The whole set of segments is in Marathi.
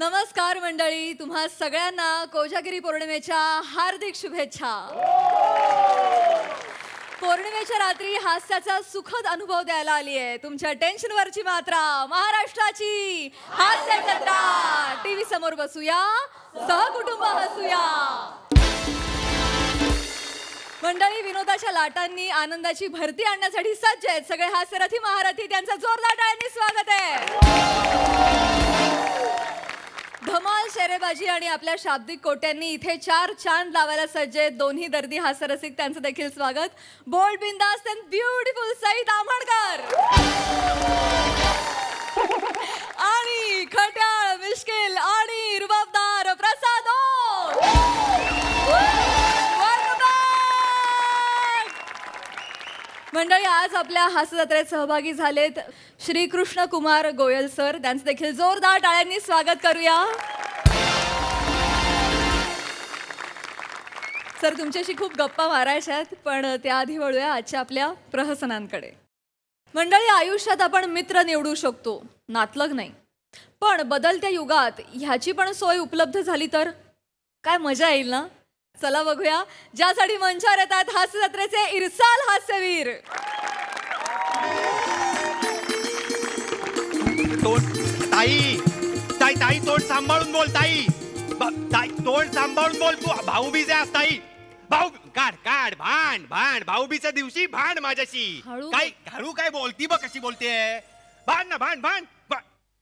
नमस्कार मंडळी, तुम्हा सगळ्यांना कोजागिरी पौर्णिमेच्या हार्दिक शुभेच्छा। पौर्णिमेच्या रात्री हास्याचा सुखद अनुभव द्यायला आली आहे तुमच्या टेन्शनवरची मात्रा महाराष्ट्राची हास्य जत्रा। टीव्ही समोर बसूया, सहकुटुंब हसूया। मंडळी विनोदाच्या लाटांनी आनंदाची भरती आणण्यासाठी सज्ज आहेत सगळे हास्यरथी महारथी। त्यांचं जोरदार टाळ्यांनी स्वागत आहे। धमाल शेरेबाजी आणि आपल्या शाब्दिक कोट्यांनी इथे चार चांद लावायला सज्ज आहेत दोन्ही दर्दी हास्यरसिक। त्यांचं देखील स्वागत। बोल्ड, बिंदास अँड ब्युटिफुल सईद आंबणकर आणि खट्याळ, मिश्किल आणि रुबाबदार प्रसाद मंडळी। आज आपल्या हास्य जत्रेत सहभागी झालेत श्री कृष्ण कुमार गोयल सर। त्यांचं देखील जोरदार टाळ्यांनी स्वागत करूया। सर तुमच्याशी खूप गप्पा मारायच्या आहेत, पण त्याआधी वळूया आजच्या आपल्या प्रहसनांकडे। मंडळी आयुष्यात आपण मित्र निवडू शकतो, नातलग नाही। पण बदलत्या युगात ह्याची पण सोय उपलब्ध झाली तर काय मजा येईल ना। चला बघूया ज्यासाठी मंचावर येतात हास्य जत्रेचे इरसाल हास्यवीर। ताई ताई ताई तोंड सांभाळून बोल ताई। ताई तोंड सांभाळून बोल। तू भाऊबीज आहे आज ताई। भाऊ काढ काढ भांड भांड भाऊबीच्या दिवशी भांड माझ्याशी। काय हळू काय बोलती बघ कशी बोलते। भांड ना भांड भांड।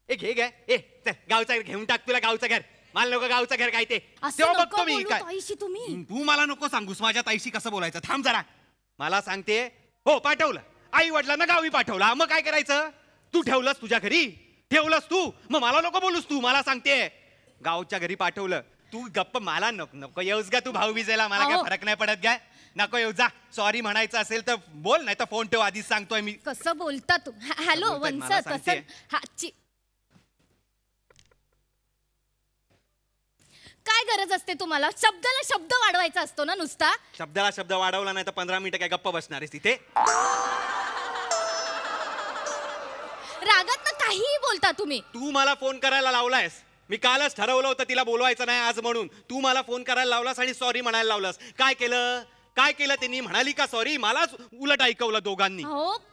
ए घे घे ए गावचं घर घेऊन टाक तुला गावचं घर। मला नको गावचं घर काय ते बघतो मी काय। तू मला नको सांगूस माझ्या ताईशी कसं बोलायचं। थांब जरा। मला सांगते हो पाठवलं आई वडिलांना गावी पाठवलं मग काय करायचं। तू ठेवलंस तुझ्या घरी ठेवलंस तू मग मला नको बोलूस। तू मला सांगते गावच्या घरी पाठवलं तू गप्प। मला नको नको येऊस गा तू भाऊ बिजेला। मला काय फरक नाही पडत काय। नको येऊ जा। सॉरी म्हणायचं असेल तर बोल नाही तर फोन ठेव आधीच सांगतोय मी। कसं बोलता तू। हॅलो वंस तसं काय गरज असते तुम्हाला। शब्दाला शब्द वाढवायचा असतो ना नुसता। शब्दाला शब्द वाढवला नाही तर 15 मिनिटं काय गप्प बसणार आहेस तिथे। रागात ना काहीही बोलता तुम्ही। तू मला फोन करायला लावलायस। मी कालच ठरवलं होतं तिला बोलवायचं नाही आज म्हणून। तू मला फोन करायला लावलास आणि सॉरी म्हणायला लावलास। काय केलं काय केलं त्यांनी म्हणाली का सॉरी। मलाच उलट ऐकवलं दोघांनी।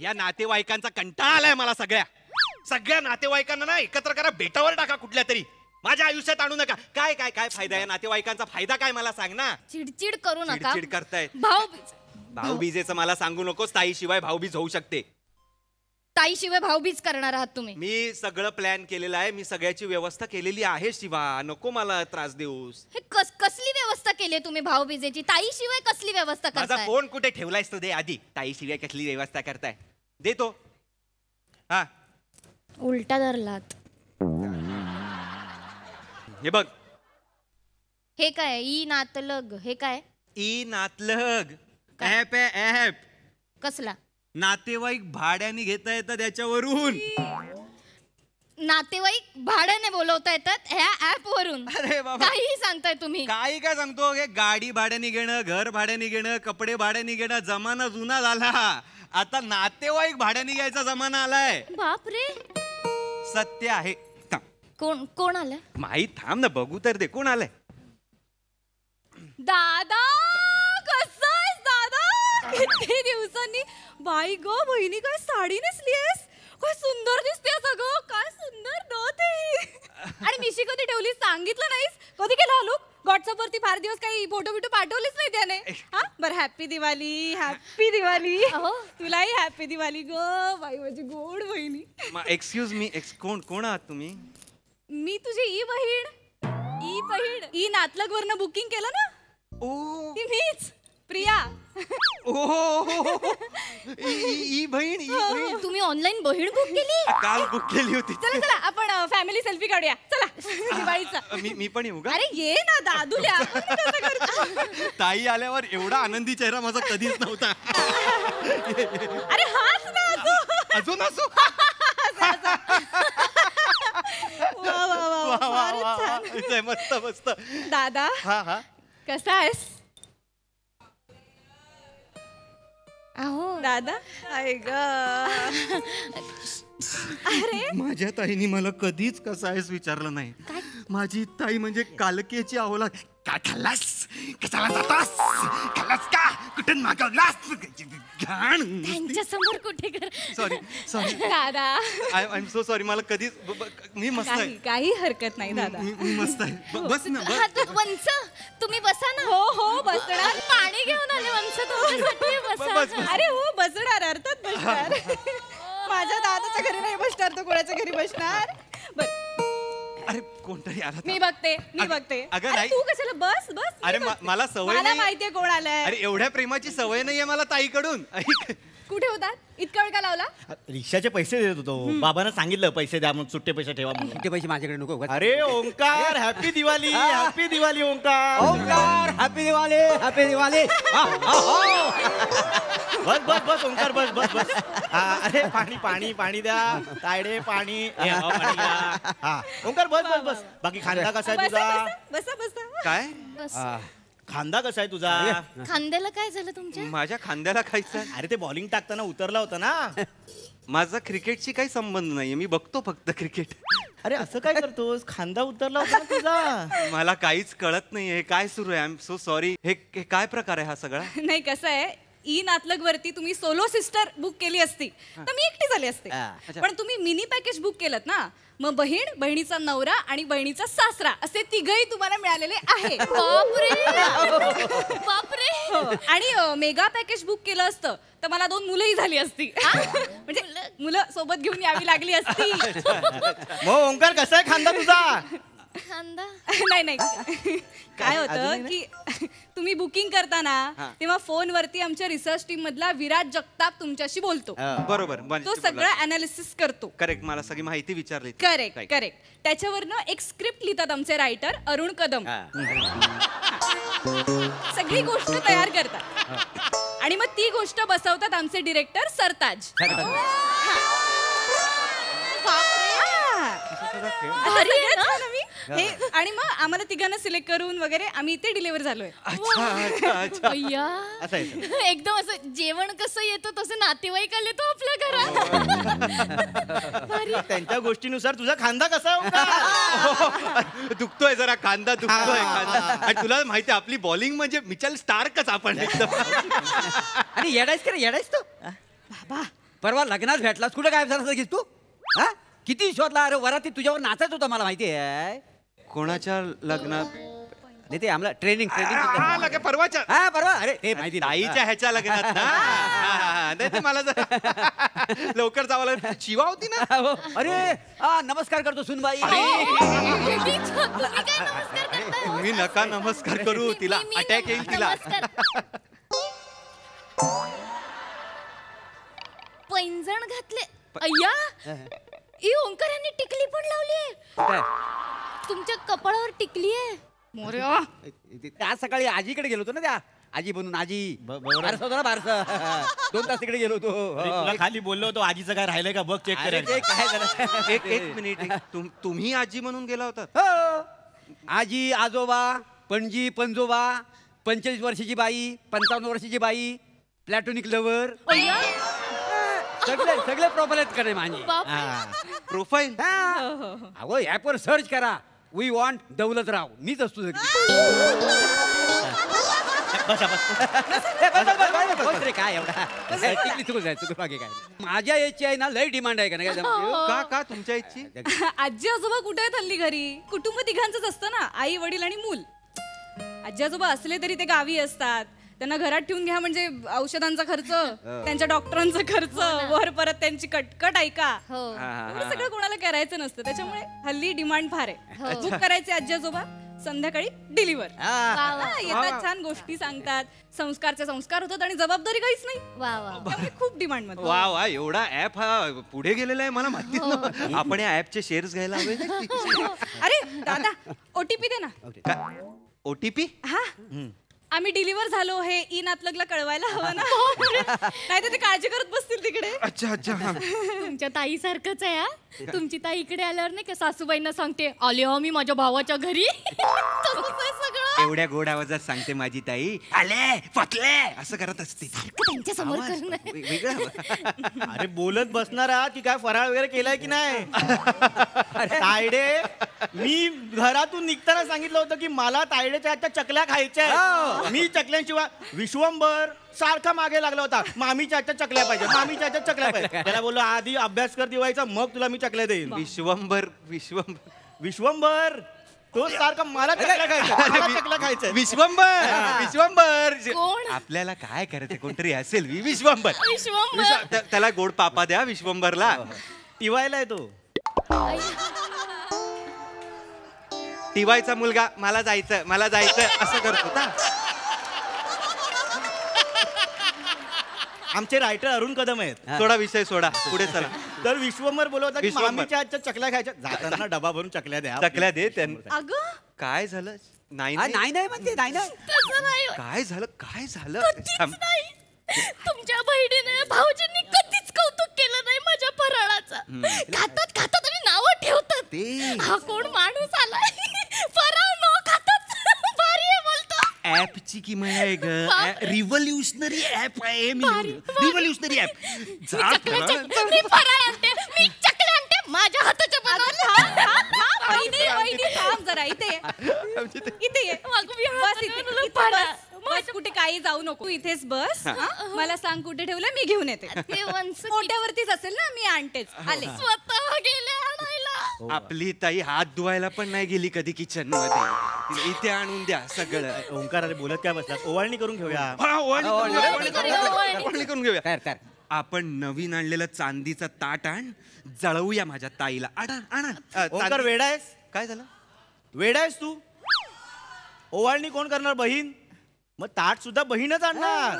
या नातेवाईकांचा कंटाळा आलाय मला। सगळ्या नातेवाईकांना ना एकत्र करा, बेटावर टाका कुठल्या तरी। माझ्या आयुष्यात आणू नका। काय काय काय फायदा आहे नातेवाईकांचा। फायदा काय मला सांग ना। चिडचिड करू नका। चिडचिड करताय। भाऊबीजेचं मला सांगू नकोस। ताईशिवाय भाऊबीज होऊ शकते। ताईशिवाय भाऊबीज करणार आहात तुम्ही। मी सगळं प्लॅन केलेलं आहे। मी सगळ्याची व्यवस्था केलेली आहे शिवा। नको मला त्रास देऊस। हे कसली व्यवस्था केली तुम्ही भाऊबीजेची। ताईशिवाय कसली व्यवस्था करताय। माझा फोन कुठे ठेवलायस तू दे आधी। ताईशिवाय कसली व्यवस्था करताय देतो। हा उलटा धरलात। हे बघ हे काय ई नातलग। हे काय ई नातलग ऍप आहे ऍप। कसला नातेवाईक भाड्याने घेता येतं त्याच्यावरून। नातेवाईक भाड्याने बोलवता येतात ह्या ऍप वरून। अरे बाबा काही सांगताय तुम्ही। काही काय सांगतो। गाडी भाड्याने घेणं, घर भाड्याने घेणं, कपडे भाड्याने घेणं जमाना जुना झाला। आता नातेवाईक भाड्याने घ्यायचा जमाना आलाय। बापरे सत्य आहे। कोण आलंय माहीत थांब ना बघू तर दे कोण आलंय। दादा कसं आहेस दादा। किती दिवसांनी। बाई ग बहिणी काय साडी नेसलीयस। काय सुंदर दिसतेस अगं। काय सुंदर नथ आहे। आणि मिशी कधी ठेवली सांगितलं नाहीस। कधी केला हा लुक। व्हॉट्सअप वरती फार दिवस काही फोटो बिटो पाठवलेच नाही त्याने। हा बरं हॅपी दिवाळी। हॅपी दिवाळी तुलाही हॅपी दिवाळी ग बाई माझी गोड बहिणी। एक्सक्यूज मी कोण आहात तुम्ही। मी तुझी ई बहीण ई नातलग वरनं बुकिंग केलं ना। ओ ती मीच प्रिया। ई बहीण तुम्ही ऑनलाईन बहीण बुक केली। काल बुक केली होती। चला आपण फॅमिली सेल्फी काढूया चला दिवाळीचा। मी पण येऊ का। अरे ये ना दादूल्या। ताई आल्यावर एवढा आनंदी चेहरा माझा कधीच नव्हता। अरे हाच ना अजून असू। मस्त मस्त। दादा कसा आहेस। अहो दादा आई ग अरे माझ्या ताईने मला कधीच कसा आहेस विचारलं नाही. माझी ताई म्हणजे कालकेची अवला. काय खाल्लास? कशाला जातास? खाल्लास का? कुठून मागवलास? घाण. त्यांच्या समोर कुठे कर. सॉरी सॉरी, दादा आय एम सो सॉरी. मला कधीच मी मस्त आहे. काही हरकत नाही दादा. मी मस्त आहे. बस ना हा, वंस तुम्ही बसा ना. हो बसणार. पाणी घेऊन आले वंस तुमच्यासाठी. बसा. अरे हो बसणार, अर्थात बसणार. माझ्या दादाच्या घरी नाही बसणार, तो कोणाच्या घरी बसणार. बर अरे कोणतरी आला. मी बघते. अगं अरे, नाही. तू कशाला बस बस. अरे मला सवय मला नाही. माहितीये कोण आलंय. अरे एवढ्या प्रेमाची सवय नाहीये मला ताईकडून. ऐक. कुठे होतात? इतका वेळ का लावला? रिक्षाचे पैसे देत होतो. बाबांना सांगितलं पैसे द्या म्हणून, सुट्टे पैसे ठेवा म्हणून. ते पैसे माझ्याकडे नको. अरे Omkar, happy Diwali. Happy Diwali Omkar. Omkar happy Diwali. Happy Diwali. बस बस बस ओंकार, बस बस बस. अरे पाणी पाणी पाणी द्या. तायडे पाणी. पाणी द्या. हा ओंकार, बस बस बस. बाकी खांदा कसा आहे तुझा? बसा बसा. काय? बस. खांदा कसा आहे तुझा? खांद्याला काय झालं तुमच्या? माझ्या खांद्याला खायचं? अरे ते बॉलिंग टाकताना उतरला होता ना. माझा क्रिकेटशी काही संबंध नाहीये. मी बघतो फक्त क्रिकेट. अरे असं काय करतोस? खांदा उतरला होता ना तुझा. मला काहीच कळत नाहीये. हे काय सुरू आहे? I am so sorry. हे काय प्रकार आहे हा सगळा? नाही कसं आहे, ई नातलग वरती तुम्ही सोलो सिस्टर बुक केली असती तर मी एकटी झाली असते. पण तुम्ही मिनी पॅकेज बुक केलं ना, मग बहीण, बहिणीचा नवरा आणि बहिणीचा सासरा असे तिघही तुम्हाला मिळालेले आहे. बापरे. बापरे. हो. आणि मेगा पॅकेज बुक केलं असतं तर मला 2 मुलंही झाली असती. म्हणजे मुलं सोबत घेऊन यावी लागली असती. मग ओंकार कसा आहे खांदा तुझा? खांदा. नाही काय होतं की तुम्ही बुकिंग करताना तेव्हा फोनवरती आमच्या रिसर्च टीम मधला विराज जगताप तुमच्याशी बोलतो. बरोबर. तो सगळं अनालिसिस करतो. करेक्ट. मला सगळी माहिती विचारली. करेक्ट. त्याच्यावरनं एक स्क्रिप्ट लिहितात आमचे रायटर अरुण कदम. सगळी गोष्ट तयार करतात आणि मग ती गोष्ट बसवतात आमचे डिरेक्टर सरताज. हे आणि मग आम्हाला तिघांना सिलेक्ट करून वगैरे आम्ही इथे डिलिव्हर झालोय. अय्या. एकदम असं जेवण कसं येतं तसे नातेवाईक आले तो आपल्या घरात. त्यांच्या गोष्टीनुसार तुझा खांदा कसा आहे? दुखतोय जरा खांदा, दुखतोय खांदा. आणि तुला माहिती आपली बॉलिंग म्हणजे मिचेल स्टार्कच आपण एकदम. आणि येडायस का रे? येडायस तू? बाबा परवा लग्नात भेटलास, कुठे काय झालं की तू? हा किती शोधला? अरे वराती तुझ्यावर नाचायच होता, मला माहिती आहे. कोणाच्या लग्नात? नाही ते आम्हाला ट्रेनिंग परवाच्या. हा परवा. अरे ते माहिती नाही. ताईच्या ह्याच्या लग्नात ना. नाही ते मला लवकर जावं लागलं. शिवा होती ना. अरे नमस्कार करतो सुनबाई. तुम्ही काय नमस्कार करताय? तुम्ही नका नमस्कार करू. तिला अटॅक येईल तिला. पैंजण घातले. अय्या. ई ओंकार यांनी टिकली पण लावली. तुमच्या कपाळावर टिकली आहे. मोरया. आज सकाळी आजीकडे गेलो होतो ना, त्या आजी बनून. आजी बारस होतो ना, बारस. 2 तास तिकडे गेलो होतो. तुला खाली बोललो होतो आजीचं काय राहिलंय का बघ, चेक अरे करायचं. ते काय झालं? एक मिनिट. तुम्ही आजी म्हणून गेला होता? हो. आजी, आजोबा, पणजी, पणजोबा, 45 वर्षाची बाई, 55 वर्षाची बाई, प्लॅटोनिक लवर. सगळे प्रॉपर आहेत का नाही माझी? प्रोफाईल? अगो ऍपवर सर्च करा. We want Daulatrao. मीच असतो सगळी. काय एवढा टिकली चुकून जायचं तू बाकी काय. माझ्या याची आहे ना लय डिमांड आहे का नाही? का तुमच्या इच्छी? आजी आजोबा कुठे आहेत हल्ली घरी? कुटुंब तिघांचंच असतं ना, आई वडील आणि मूल. आजी आजोबा असले तरी ते गावी असतात. त्यांना घरात ठेवून घ्या म्हणजे औषधांचा खर्च, त्यांच्या डॉक्टरांचा खर्च, वर परत त्यांची कटकट ऐका. एवढं सगळं कोणाला करायचं नसतं. त्याच्यामुळे हल्ली डिमांड फार आहे. बुक करायचे आजी आजोबा, संध्याकाळी डिलिव्हर. येतात, छान गोष्टी सांगतात, संस्कारचे संस्कार होतात आणि जबाबदारी काहीच नाही. त्यामुळे खूप डिमांड मध्ये. वा वा. एवढा ऍप हा पुढे गेलेला आहे, मला माहिती नव्हतं. आपण या ऍपचे शेअर्स घ्यायला हवे. अरे दादा ओटीपी दे ना. ओटीपी? हा, आम्ही डिलिव्हर झालो हे ई नातलगला कळवायला हवं ना. नाही तर ते काळजी करत बसतील तिकडे. अच्छा. तुमच्या ताई सारखंच आहे. तुमची ताई इकडे आल्यावर नाही का सासूबाईंना सांगते आले हो मी माझ्या भावाच्या घरी तसंच आहे सगळं. एवढ्या गोड आवाजात सांगते माझी ताई आले पतले असं करत असते. त्यांच्या समोर आवाज करणं. वेगळा. अरे बोलत बसणारा की काय फराळ वगैरे केलाय की नाही? तायडे मी घरातून निघताना सांगितलं होतं की मला तायडेच्या हातच्या चकल्या खायच्या. मी चकल्यांशिवाय विश्वंभर सारखा मागे लागला होता. मामीच्या हातच्या चकल्या पाहिजे, मामीच्या हातच्या चकल्या पाहिजे. त्याला बोललो आधी अभ्यास कर दिवाळीचा, मग तुला मी चकल्या देईन. विश्वंभर विश्वंभर तो सारखा मला चकल्या खायच्या, मला चकल्या खायच्या. विश्वंभर कोण? आपल्याला काय करायचं कोणतरी असेल विश्वंभर. विश्वंभर. त्याला गोड पापा द्या विश्वंभरला. टिवायला आहे तो. टिवायचा मुलगा मला जायचं असं करत होता. आमचे रायटर अरुण कदम आहेत. सोडा विषय सोडा पुढे चला. तर विश्वंभर बोलत होता की विश्वंभर. मामीच्या हातच्या चकल्या खायच्या. जाताना डबा भरून चकल्या द्या. चकल्या दे त्यांना. अगं काय झालं नाही हा, नाही. नाही नाही म्हणते नाही नाही. तसं नाही. काय झालं कधीच थांब. नाही. तुमच्या बहिणीने भाऊजींनी कधीच कौतुक केलं नाही माझ्या फराळाचं. खातात खातात आणि नावं ठेवतात. ते हा कोण माणूस आलाय फराळ न खातात भारी आहे बोलतो. ऍपची किंमत आहे ग. रिव्होल्युशनरी ऍप आहे. भारी. Revolutionary app. मी फराळ आणते, मी चकल्या आणते माझ्या हाताच्या बनवल्या. वहिनी थांब जरा इथे ये. इथे ये. बस इथे बस. बस कुठे काही जाऊ नको, इथेच बस. हा? मला सांग कुठे ठेवलं, मी घेऊन येते. मोठ्यावरतीच असेल ना, मी आणतेच. आले. स्वतः गेले आणायला. आपली ताई हात धुवायला पण नाही गेली कधी किचन मध्ये. तिला इथे आणून द्या सगळं. ओंकार अरे बोलत काय बसला? ओवाळणी करून घेऊया. हा, ओवाळणी करून घेऊया. कर. आपण नवीन आणलेलं चांदीचं ताट आण, जळवूया माझ्या ताईला. आणा. ओंकार वेडा आहेस? काय झालं? वेडा आहेस तू? ओवाळणी कोण करणार? बहीण. मग ताट सुद्धा बहीणच आणणार.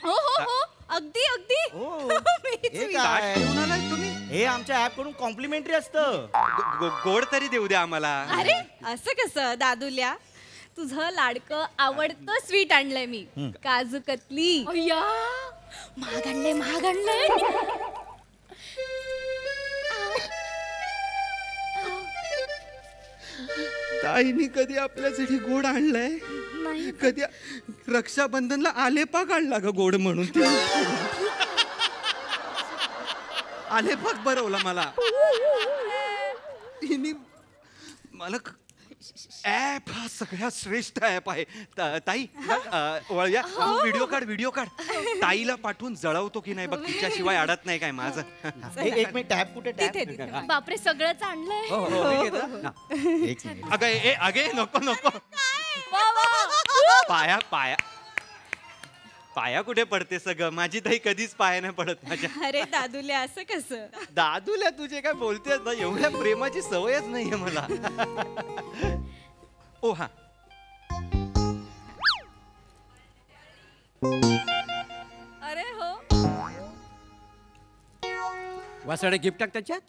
हो हो हो अगदी अगदी. हो. मीच हे मी. काय? घेऊन आलाय तुम्ही? हे आमच्या ऍप कडून कॉम्प्लिमेंटरी असतं. गोड तरी देऊ द्या आम्हाला. अरे असं कसं दादुल्या, तुझं लाडकं आवडतं स्वीट आणलंय मी. काजू कतली. अय्या महाग आणलंय. ताईनी कधी आपल्यासाठी गोड आणलंय? नाही. कधी रक्षाबंधनला आलेपाक आणला ग गोड म्हणून. आलेपाक बनवला मला. तिने मला ऍप हा सगळ्यात श्रेष्ठ ऍप आहे. ताई वळूया. व्हिडिओ काढ. ताईला पाठवून जळवतो की नाही बघ. तिच्याशिवाय अडत नाही काय माझं. एक मिनिट टॅप कुठे? तिथे टॅप. तिथे. बापरे सगळंच आणलंय. हो, हो, हो, घेतो. हा. एक मिनिट. अगे नको. पाया कुठे पडते सगळं? माझी ताई कधीच पाया नाही पडत माझ्या. अरे दादुल्या असं कसं? दादूला तुझे काय बोलतेस ना, एवढ्या प्रेमाची सवयच नाहीये मला. ओ हा अरे हो. वासडे गिफ्ट टाक त्याच्यात.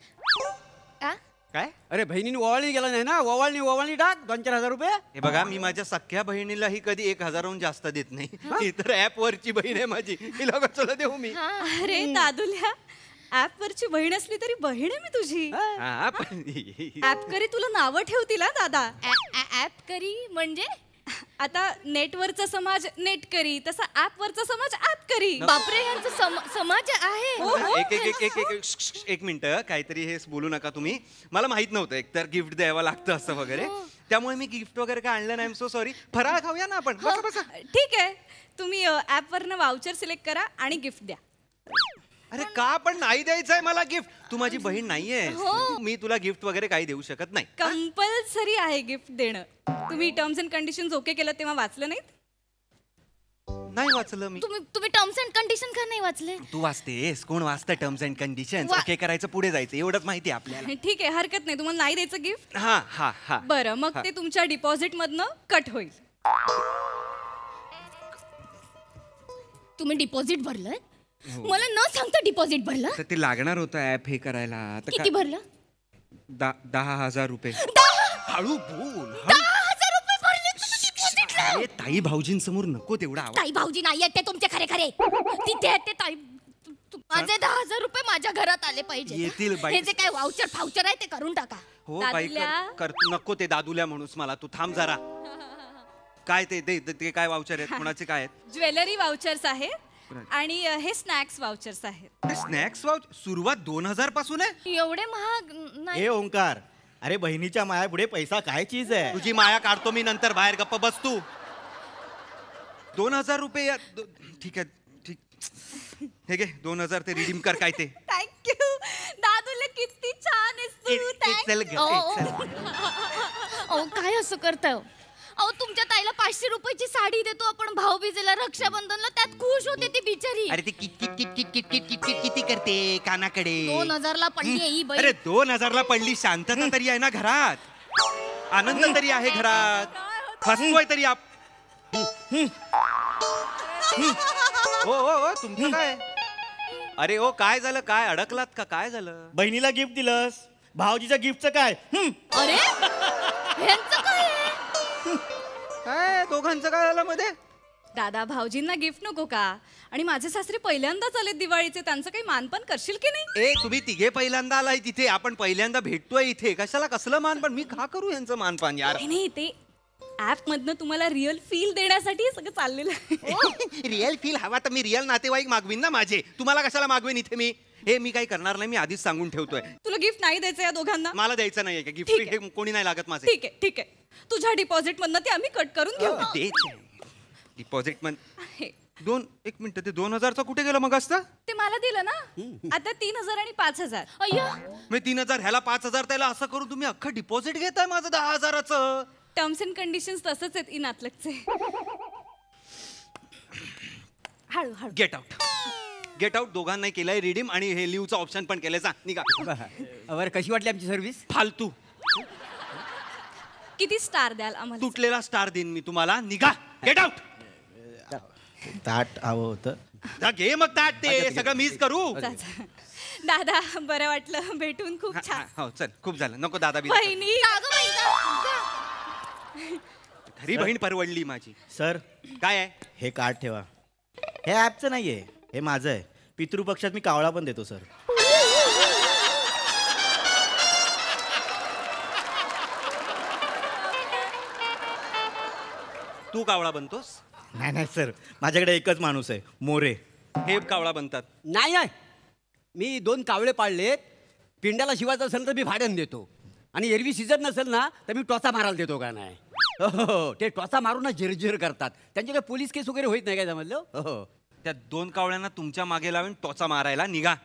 आ? काय? अरे बहिणीने ओवाळणी गेला नाही ना, ओवाळणी टाक 2-4 रुपये. हे बघा, मी माझ्या सख्या बहिणीलाही कधी 1,000हून जास्त देत नाही. ही तर ऍप वरची बहीण आहे माझी. हिला कशाला देऊ मी? अरे दादुल्या, ऍप वरची बहीण असली तरी बहीण आहे मी तुझी. हा, पण ऍप करी तुला नावं ठेवतील हा दादा. ऍप करी म्हणजे आता नेटवरचा समाज नेट करी, तसा ऍप वरचा समाज ऍप करी. बापरे यांचा समाज आहे. हो, हो. एक मिनिट, काहीतरी हे बोलू नका तुम्ही. मला माहित नव्हतं एकतर गिफ्ट द्यावं लागतं असं वगैरे. त्यामुळे मी गिफ्ट वगैरे काय आणलं नाही. So sorry. फराळ खाऊया ना आपण. बसा. ठीक आहे, तुम्ही ऍप वरनं वाउचर सिलेक्ट करा आणि गिफ्ट द्या. अरे का पण नाही द्यायचंय मला गिफ्ट? तू माझी बहीण नाहीये. मी तुला गिफ्ट वगैरे काही देऊ शकत नाही. कंपल्सरी आहे गिफ्ट देणं. तुम्ही टर्म्स अँड कंडिशन्स ओके केलं तेव्हा वाचलं नाहीत? नाही वाचलं मी. तुम्ही टर्म्स अँड कंडिशन का नाही वाचले? तू वाचतेस? कोण वाचतं टर्म्स अँड कंडिशन? ओके करायचं, पुढे जायचं, एवढंच माहिती आपल्याला. ठीक आहे, हरकत नाही. तुम्हाला नाही द्यायचं गिफ्ट? हा. बरं, मग ते तुमच्या डिपॉझिट मधनं कट होईल. तुम्ही डिपॉझिट भरलंय? मला न सांगता डिपॉझिट भरलं? तर ते लागणार होतं ऍप हे करायला. किती भरलं? 10,000 रुपये. हळू बोल. 10,000 रुपये भरले तुम्ही डिपॉझिटला? अरे ताई भाऊजींसमोर नको तेवढा आवाज. ताई भाऊजी नाही आहेत ते तुमचे खरे. तिथे आहेत ते ताई माझे 10,000 रुपये माझ्या घरात आले पाहिजे. येतील बाई. हे जे काय वाउचर फाउचर आहे ते करून टाका. हो बाई कर नको ते दादुल्या म्हणूस मला, तू थांब जरा. काय ते काय वाउचर आहेत, कोणाचे काय आहेत? ज्वेलरी वाउचर्स आहेत आणि हे स्नॅक्स वाउचर्स आहेत. स्नॅक्स वाउचर सुरुवात 2000 पासून आहे. एवढे महाग नाही. हे ओंकार, अरे बहिणीच्या माया पुढे पैसा काय चीज आहे? तुझी माया काढतो मी नंतर, बाहेर गप्प बस तू. 2000 रुपये ठीक आहे, ठीक. हे घे 2000 ते रिडीम कर काय ते. थँक्यू दादूला, किती छान आहेस तू. चल Thank घे, ओ, चल. अहो काय असं करताय? अहो तुमच्या ताईला 500 रुपयाची साडी देतो आपण भाऊबीजेला, रक्षाबंधनला, त्यात खुश होते ती बिचारी. अरे ती किती करते कानाकडे. 2000 ला पडली ही बाई. अरे 2000 ला पडली, शांतता तरी आहे ना घरात, आनंद तरी आहे घरात, फसतोय तरी आप. हो हो हो, तुमचं काय? अरे हो काय झालं, काय अडकलात का, काय झालं? बहिणीला गिफ्ट दिलंस, भाऊजीच्या गिफ्टचं काय? अरे ह्यांचं काय आहे? काय दोघांचं काय झालं मध्ये? दादा, भाऊजींना गिफ्ट नको का? आणि माझे सासरे पहिल्यांदाच आलेत दिवाळीचे, त्यांचं काही मानपान करशील की नाही? ए तुम्ही तिघे पहिल्यांदा आलाय तिथे, आपण पहिल्यांदा भेटतोय इथे, कशाला कसलं मानपान? मी का करू यांचं मानपान यार? नाही, ते ऍप मधनं तुम्हाला रिअल फील देण्यासाठी हे सगळं चाललेलं आहे. रिअल फील हवा तर मी रिअल नातेवाईक मागवीन ना माझे, तुम्हाला कशाला मागवीन इथे मी? हे मी काही करणार नाही, मी आधीच सांगून ठेवतोय. तुला गिफ्ट नाही द्यायचं या दोघांना? मला द्यायचं नाहीये का गिफ्ट? ठीक आहे. हे कोणी नाही लागत माझे. ठीक आहे, ठीक आहे. तुझ्या डिपॉझिट मधनं ते आम्ही कट करून घेऊ. डिपॉझिट मन हे, एक मिनिट, ते 2000चं कुठे गेलं मग असतं? ते मला दिलं ना. आता 3000 आणि 5000. अय्या मी 3000 ह्याला 5000 त्याला, असं करून तुम्ही अख्खं डिपॉझिट घेताय माझं 10,000चं. टर्म्स अँड कंडिशन्स तसंच आहेत इनातलकचे. हळू हळू. Get out, get out. दोघांनाही केलंय रिडीम आणि हे लिव्हचं ऑप्शन पण केलंय. जा निघा. बरं, कशी वाटली आमची सर्व्हिस? फालतू. किती स्टार द्याल आम्हाला? तुटलेला स्टार देईन मी तुम्हाला. निघा, गेट आउट. ताट हवं होतं. जा घे मग ताट, ते सगळं मीच करू. जा, जा. दादा, बरं वाटलं भेटून, खूप छान. हो चल, खूप झालं, नको दादा बी. बहिणी, अगं बाई, जा. खरी बहीण परवडली माझी. सर, काय आहे? हे कार्ड ठेवा. हे ॲपचं नाहीये, हे माझं आहे. पितृपक्षात मी कावळा पण देतो सर. तू कावळा बनतोस? नाही नाही सर, माझ्याकडे एकच माणूस आहे, मोरे. हे कावळा बनतात. नाही नाही, मी 2 कावळे पाळलेत. पिंड्याला शिवायचं असेल तर मी भाड्यानं देतो, आणि एरवी सीझन नसेल ना तर मी टोचा मारायला देतो. का नाही? हो, ते टोचा मारून ना झिरझिर करतात. त्यांच्याकडे पोलीस केस वगैरे होत नाही, काय समजलं? हो. त्या 2 कावळ्यांना तुमच्या मागे लावून टोचा मारायला निघा.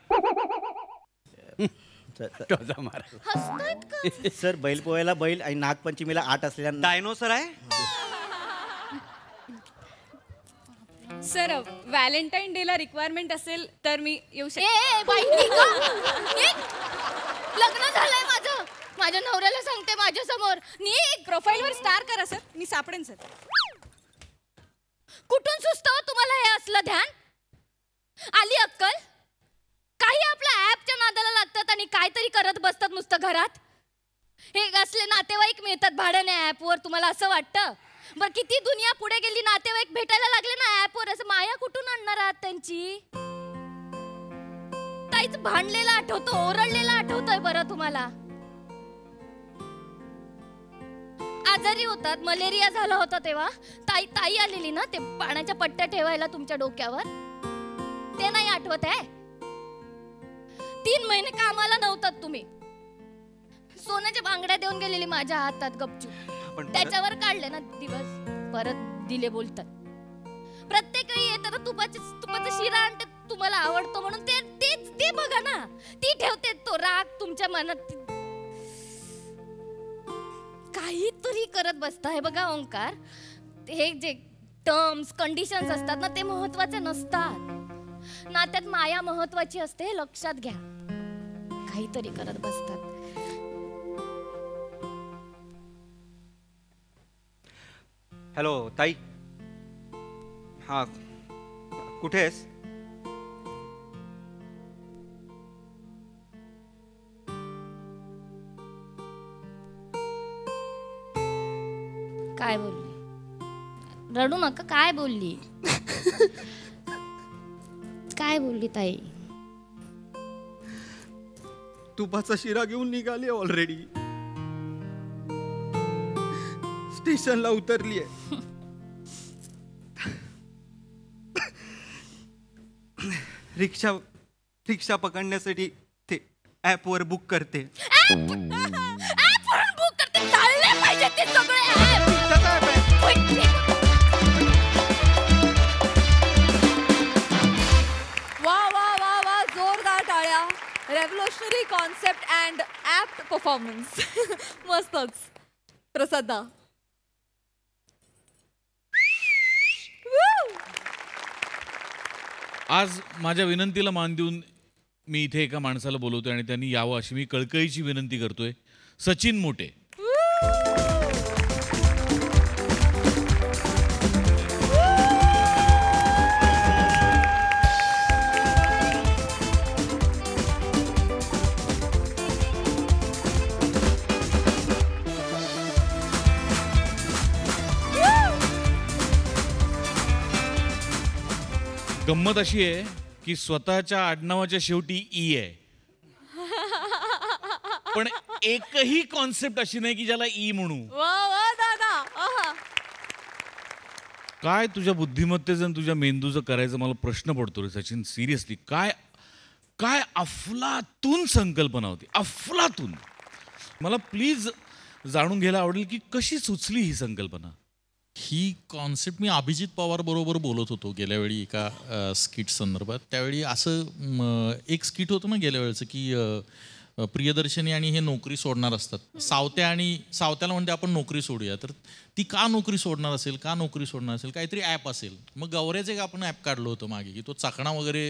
टोचा मारायला. हसतायत का? सर, बैल पोहायला बैल आणि नागपंचमीला 8 असलेल्या डायनोसर आहे. सर, व्हॅलेंटाईन डे ला रिक्वायरमेंट असेल तर मी येऊ शकते. ए बाई, निघा. निघ. लग्न झालंय माझं. माझ्या नवऱ्याला सांगते माझ्या समोर. निघ. प्रोफाईल वर स्टार करा सर, मी सापडेन सर. कुठून सुचतं तुम्हाला हे असलं ध्यान? आली अक्कल? काही आपल्या ऍपच्या नादाला लागतात आणि काहीतरी करत बसतात नुसतं घरात. हे असले नातेवाईक मिळतात भाड्याने ऍपवर, तुम्हाला असं वाटतं? बरं, किती दुनिया पुढे गेली, नातेवाईक भेटायला लागले ना ऍपवर. असं माया कुठून आणणार आहात त्यांची? ताईच भांडलेलं आठवतं, ओरडलेलं आठवतंय बरं तुम्हाला? आजारी होतात, मलेरिया झाला होता तेव्हा ताई आलेली ना, ते पाण्याच्या पट्ट्या ठेवायला तुमच्या डोक्यावर. ते नाही आठवत आहे? 3 महिने कामाला नव्हतात तुम्ही. सोन्याच्या बांगड्या देऊन गेलेली माझ्या हातात गपचूप. त्याच्यावर काढले ना दिवस, परत दिले बोलतात. प्रत्येक वेळी येताना तुपाचा शिरा आणते, तुम्हाला आवडतो म्हणून. ते बघा ना, ती ठेवते तो राग तुमच्या मनात. काहीतरी करत बसताय बघा ओंकार. हे जे टर्म्स कंडिशन्स असतात ना, ते महत्वाचे नसतात. नात्यात माया महत्वाची असते, हे लक्षात घ्या. काहीतरी करत बसतात. हॅलो ताई. हा, कुठे आहेस? काय बोलली? रडू नका. काय बोलली? काय बोलली ताई? तुपाचा शिरा घेऊन निघाली ऑलरेडी. स्टेशनला उतरली आहे. रिक्षा पकडण्यासाठी ते ऍप वर बुक करते. ऍप वरून बुक करते. चालले पाहिजे ते सगळे ऍप. रिक्षाचा app आहे. वा वा वा वा, जोरदार टाळ्या. Revolutionary concept and apt performance. मस्तच. प्रसादा. आज माझ्या विनंतीला मान देऊन मी इथे एका माणसाला बोलवतोय आणि त्यांनी यावं अशी मी कळकळीची विनंती करतोय. सचिन मोटे. गंमत अशी आहे की स्वतःच्या आडनावाच्या शेवटी ई आहे, पण एकही कॉन्सेप्ट अशी नाही की ज्याला ई म्हणू. वा वा दादा. आहा. काय तुझ्या बुद्धिमत्तेचं आणि तुझ्या मेंदूचं करायचं मला प्रश्न पडतो रे सचिन. सिरियसली काय काय अफलातून संकल्पना होती. अफलातून. मला प्लीज जाणून घ्यायला आवडेल की कशी सुचली ही संकल्पना. ही कॉन्सेप्ट मी अभिजित पवार बरोबर बोलत होतो गेल्या वेळी एका स्किट संदर्भात. त्यावेळी असं एक स्किट होतं ना गेल्या वेळेचं की प्रियदर्शनी आणि हे नोकरी सोडणार असतात. सावत्याला म्हणते आपण नोकरी सोडूया. तर ती का नोकरी सोडणार असेल, का नोकरी सोडणार असेल, काहीतरी ॲप असेल. मग गौऱ्याचं एक आपण ॲप काढलं होतं मागे की तो चाकणा वगैरे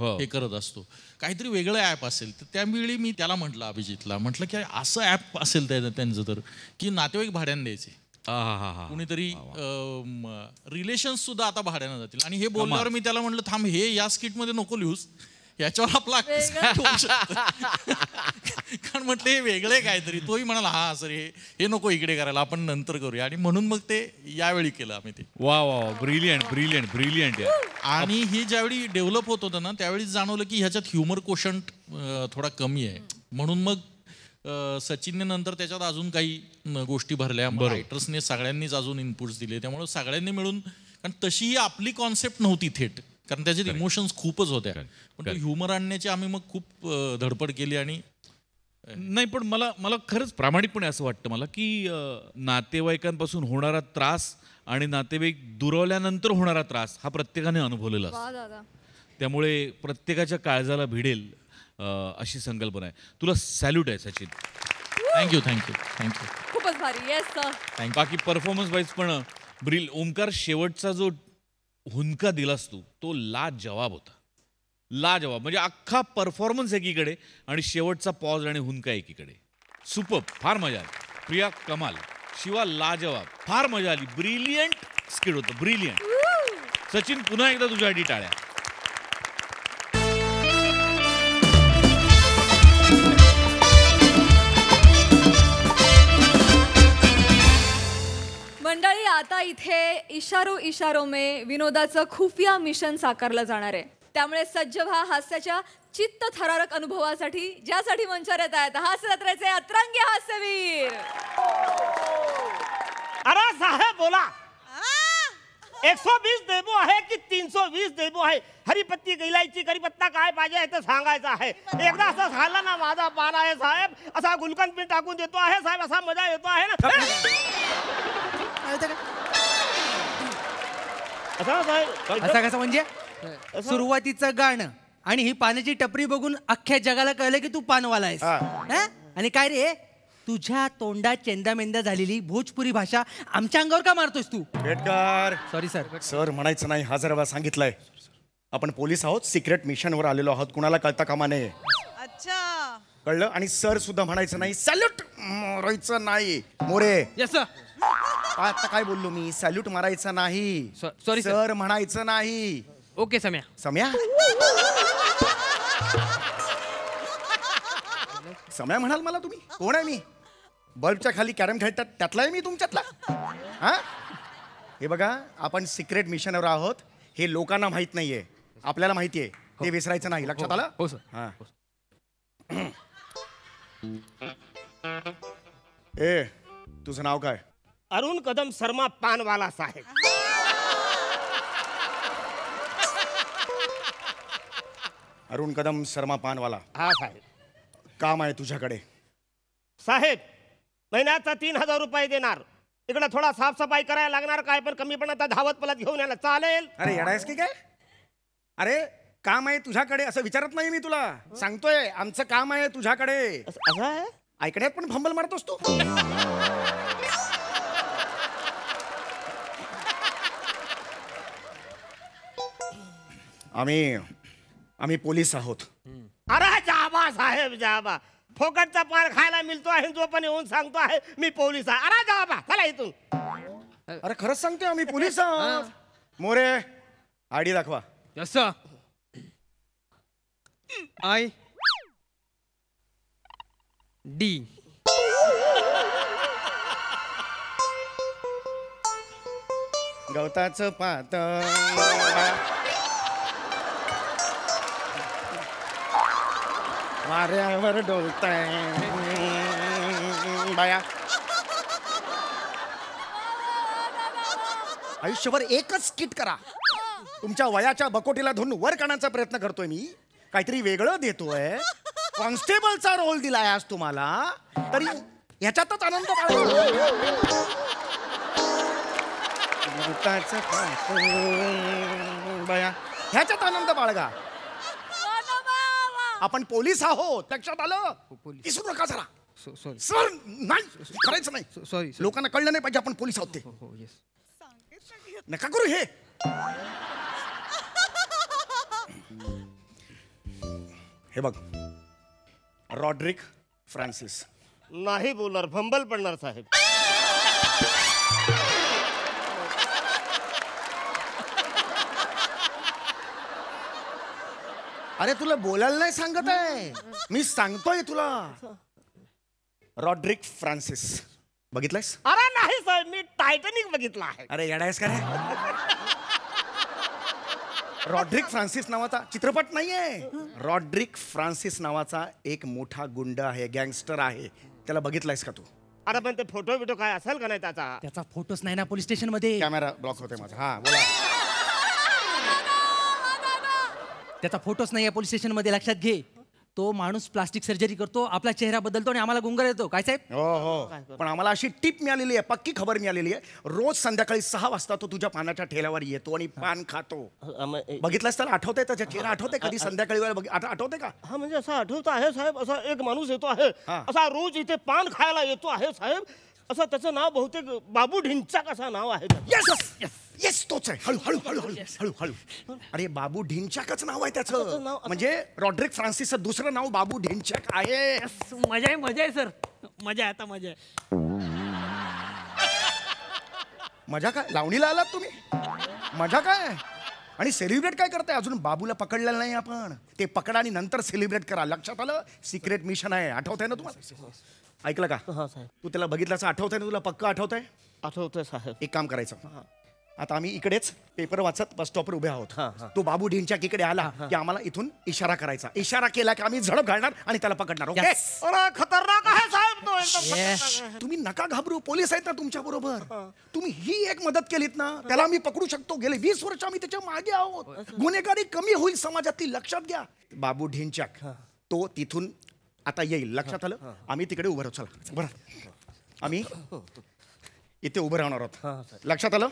हे करत असतो. काहीतरी वेगळं ॲप असेल. तर त्यावेळी मी त्याला म्हटलं, अभिजितला म्हटलं की असं ॲप असेल त्यांचं तर की नातेवाईक भाड्यानं द्यायचे. कुणीतरी रिलेशन्स सुद्धा आता भाड्यानं जातील. आणि हे बोलल्यावर मी त्याला म्हटलं थांब, हे या स्किटमध्ये नको लिहूस, याच्यावर आपला कारण म्हटलं हे वेगळे काहीतरी. तोही म्हणाला हा सर हे नको इकडे करायला, आपण नंतर करूया. आणि म्हणून मग ते यावेळी केलं आम्ही ते. वा वा, ब्रिलियंट ब्रिलियंट ब्रिलियंट. आणि हे ज्यावेळी डेव्हलप होत होतं ना त्यावेळी जाणवलं की ह्याच्यात ह्युमर कोशंट थोडा कमी आहे. म्हणून मग सचिनने नंतर त्याच्यात अजून काही गोष्टी भरल्या. रायटर्सने सगळ्यांनीच अजून इनपुट्स दिले. त्यामुळे सगळ्यांनी मिळून, कारण तशी ही आपली कॉन्सेप्ट नव्हती थेट, कारण त्याच्यात इमोशन्स खूपच होत्या. पण ते ह्युमर आणण्याची आम्ही मग खूप धडपड केली. आणि नाही पण मला खरंच प्रामाणिकपणे असं वाटतं मला की नातेवाईकांपासून होणारा त्रास आणि नातेवाईक दुरावल्यानंतर होणारा त्रास हा प्रत्येकाने अनुभवलेला असतो. त्यामुळे प्रत्येकाच्या काळजाला भिडेल अशी संकल्पना आहे. तुला सॅल्यूट आहे सचिन. थँक्यू. खूपच भारी. Yes sir. बाकी परफॉर्मन्स वाईज पण ओंकार, शेवटचा जो हुंका दिलास तू तो लाजवाब होता. लाजवाब म्हणजे अख्खा परफॉर्मन्स एकीकडे आणि शेवटचा पॉज आणि हुंका एकीकडे. सुपर. फार मजा आली. प्रिया कमाल. शिवा लाजवाब. फार मजा आली. ब्रिलियंट स्किट होतं. ब्रिलियंट. सचिन पुन्हा एकदा तुझ्यासाठी टाळ्या. मंडळी, आता इथे इशारो इशारो में विनोदाचं खुफिया मिशन साकारलं जाणार आहे. त्यामुळे सज्ज व्हा हास्याच्या चित्त थरारक अनुभवासाठी, ज्यासाठी मंचावर येत आहेत हास्य जत्रेचे अतरंगी हास्यवीर. अरे साहेब बोला. 120 देबो आहे की 320 देबो आहे? हरिपत्ती इलायची करीपत्ता काय पाहिजे आहे ते सांगायचं आहे. एकदा असं झालं ना, माझा पान आहे साहेब, असा गुलकंद पिन टाकून देतो आहे साहेब, असा मजा येतो आहे ना. असं कसं म्हणजे? सुरुवातीचं गाणं आणि ही पाण्याची टपरी बघून अख्ख्या जगाला कळलं की तू पानवाला आहेस. आणि काय रे, तुझ्या तोंडात चेंदामेंदा झालेली भोजपुरी भाषा आमच्या अंगावर का मारतोस तू? पेटकर. Sorry sir. सर म्हणायचं नाही, हजार वेळा सांगितलंय. आपण पोलीस आहोत, सिक्रेट मिशनवर आलेलो आहोत, कुणाला कळता कामा नये. अच्छा कळलं? आणि सर सुद्धा म्हणायचं नाही, सॅल्यूट मारायचं नाही. मोरे. Yes sir. आता काय बोललो मी? सॅल्यूट मारायचं नाही. सॉरी सर म्हणायचं नाही. ओके सम्या. सम्या सम्या म्हणाल मला तुम्ही? कोण आहे मी? बल्बच्या खाली कॅरम खेळतात त्यातला आहे मी तुमच्यातला? हा, हे बघा, आपण सिक्रेट मिशनवर आहोत हे लोकांना माहित नाहीये, आपल्याला माहितीये. ते विसरायचं नाही. लक्षात आलं? हो सर. हा. ए तुझं नाव काय? अरुण कदम शर्मा पानवाला साहेब. अरुण कदम शर्मा पानवाला. हा साहेब. काम आहे तुझ्याकडे. साहेब महिन्याचा 3000 रुपये देणार. इकडे थोडा साफसफाई करायला लागणार. काय पण कमी पण आता धावत पलत घेऊन यायला चालेल. अरे येडायस की काय? अरे काम आहे तुझ्याकडे असं विचारत नाही मी तुला. सांगतोय आमचं काम आहे तुझ्याकडे. असं आहे? ऐकण्यात पण फंबल मारतोस तू. आम्ही पोलीस आहोत. अरे जाबा साहेब जाबा. फोकटचा पान खायला मिळतो आहे जो पण येऊन सांगतो आहे मी पोलीस आहे. अरे जाबा चला इथून. अरे खरंच सांगतोय आम्ही पोलीस आहोत. मोरे आयडी दाखवा. Yes I D. गवताचं पात वाऱ्यावर डोलताय बाया. आयुष्यभर एकच स्किट करा. तुमच्या वयाच्या बकोटीला धरून वर काढण्याचा प्रयत्न करतोय मी. काहीतरी वेगळं देतोय. कॉन्स्टेबलचा रोल दिलाय आज तुम्हाला तरी ह्याच्यातच आनंद बाळगा. ह्याच्यात आनंद बाळगा. आपण पोलीस आहोत लक्षात आलं. विसरू नका जरा. सर नाही करायचं नाही. सॉरी लोकांना कळलं नाही पाहिजे आपण पोलीस आहोत ते. नका करू हे. हे बघ रॉड्रिक फ्रान्सिस. नाही बोलणार फंबल पडणार साहेब. अरे तुला बोलायला नाही सांगत आहे मी सांगतोय तुला. रॉड्रिक फ्रान्सिस बघितलंयस? अरे नाही साहेब मी टायटॅनिक बघितला आहे. अरे येडायस का रे? रॉड्रिक फ्रान्सिस नावाचा चित्रपट नाहीये. रॉड्रिक फ्रान्सिस नावाचा एक मोठा गुंड आहे. गँगस्टर आहे. त्याला बघितलायस का तू? अरे पण ते फोटो बिटो काय असेल का नाही त्याचा? त्याचा फोटोच नाही ना पोलीस स्टेशन मध्ये. कॅमेरा ब्लॉक होते माझा. हा बोला. त्याचा फोटोच नाही पोलीस स्टेशन मध्ये. लक्षात घे. तो माणूस प्लास्टिक सर्जरी करतो. आपला चेहरा बदलतो आणि आम्हाला गुंगर येतो. काय साहेब? हो हो पण आम्हाला अशी टिप मिळालेली आहे. पक्की खबर मिळालेली आहे. रोज संध्याकाळी 6 वाजता तो तुझ्या पानाच्या ठेल्यावर येतो आणि पान खातो. बघितलंस त्याला आठवतंय? त्याचा चेहरा आठवतंय कधी संध्याकाळी वेळा आठवतंय का? हा म्हणजे असं आठवत आहे साहेब. असा एक माणूस येतो आहे असा रोज इथे पान खायला येतो आहे साहेब. असं त्याचं नाव बहुतेक बाबू ढिंचाक असं नाव आहे. येस तोच आहे. हळू हळू हळू हळू हळू हळू. अरे बाबू ढिंचाकच नाव आहे त्याचं. म्हणजे रॉड्रिक फ्रान्सिसचं दुसरं नाव बाबू ढिंचाक आहे. मजा आहे सर. मजा आहे. आता मजा आहे. मजा काय? लावणीला आलात तुम्ही? मजा काय? आणि सेलिब्रेट काय करताय? अजून बाबूला पकडलेलं नाही आपण. ते पकडा आणि नंतर सेलिब्रेट करा. लक्षात आलं? सिक्रेट मिशन आहे. आठवतंय ना तुम्हाला? ऐकलं का? तू त्याला बघितल्याचं आठवतंय ना तुला? पक्क आठवतंय? आठवतंय साहेब. एक काम करायचं. आता आम्ही इकडेच पेपर वाचत बस स्टॉपवर उभे आहोत. तो बाबू ढिंचाक इकडे आला की आम्हाला इथून इशारा करायचा. इशारा केला की आम्ही झडप घालणार आणि त्याला पकडणार. ओके? अरे खतरनाक आहे साहेब तो एकदम. तुम्ही नका घाबरू. पोलीस आहेत ना तुमच्या बरोबर. तुम्ही ही एक मदत केलीत ना त्याला आम्ही पकडू शकतो. गेले 20 वर्ष आम्ही त्याच्या मागे आहोत. गुन्हेगारी कमी होईल समाजातली. लक्षात घ्या. बाबू ढिंचाक तो तिथून आता येईल. लक्षात आलं? आम्ही तिकडे उभं राहू. चला बरं. आम्ही इथे उभं राहणार आहोत. लक्षात आलं?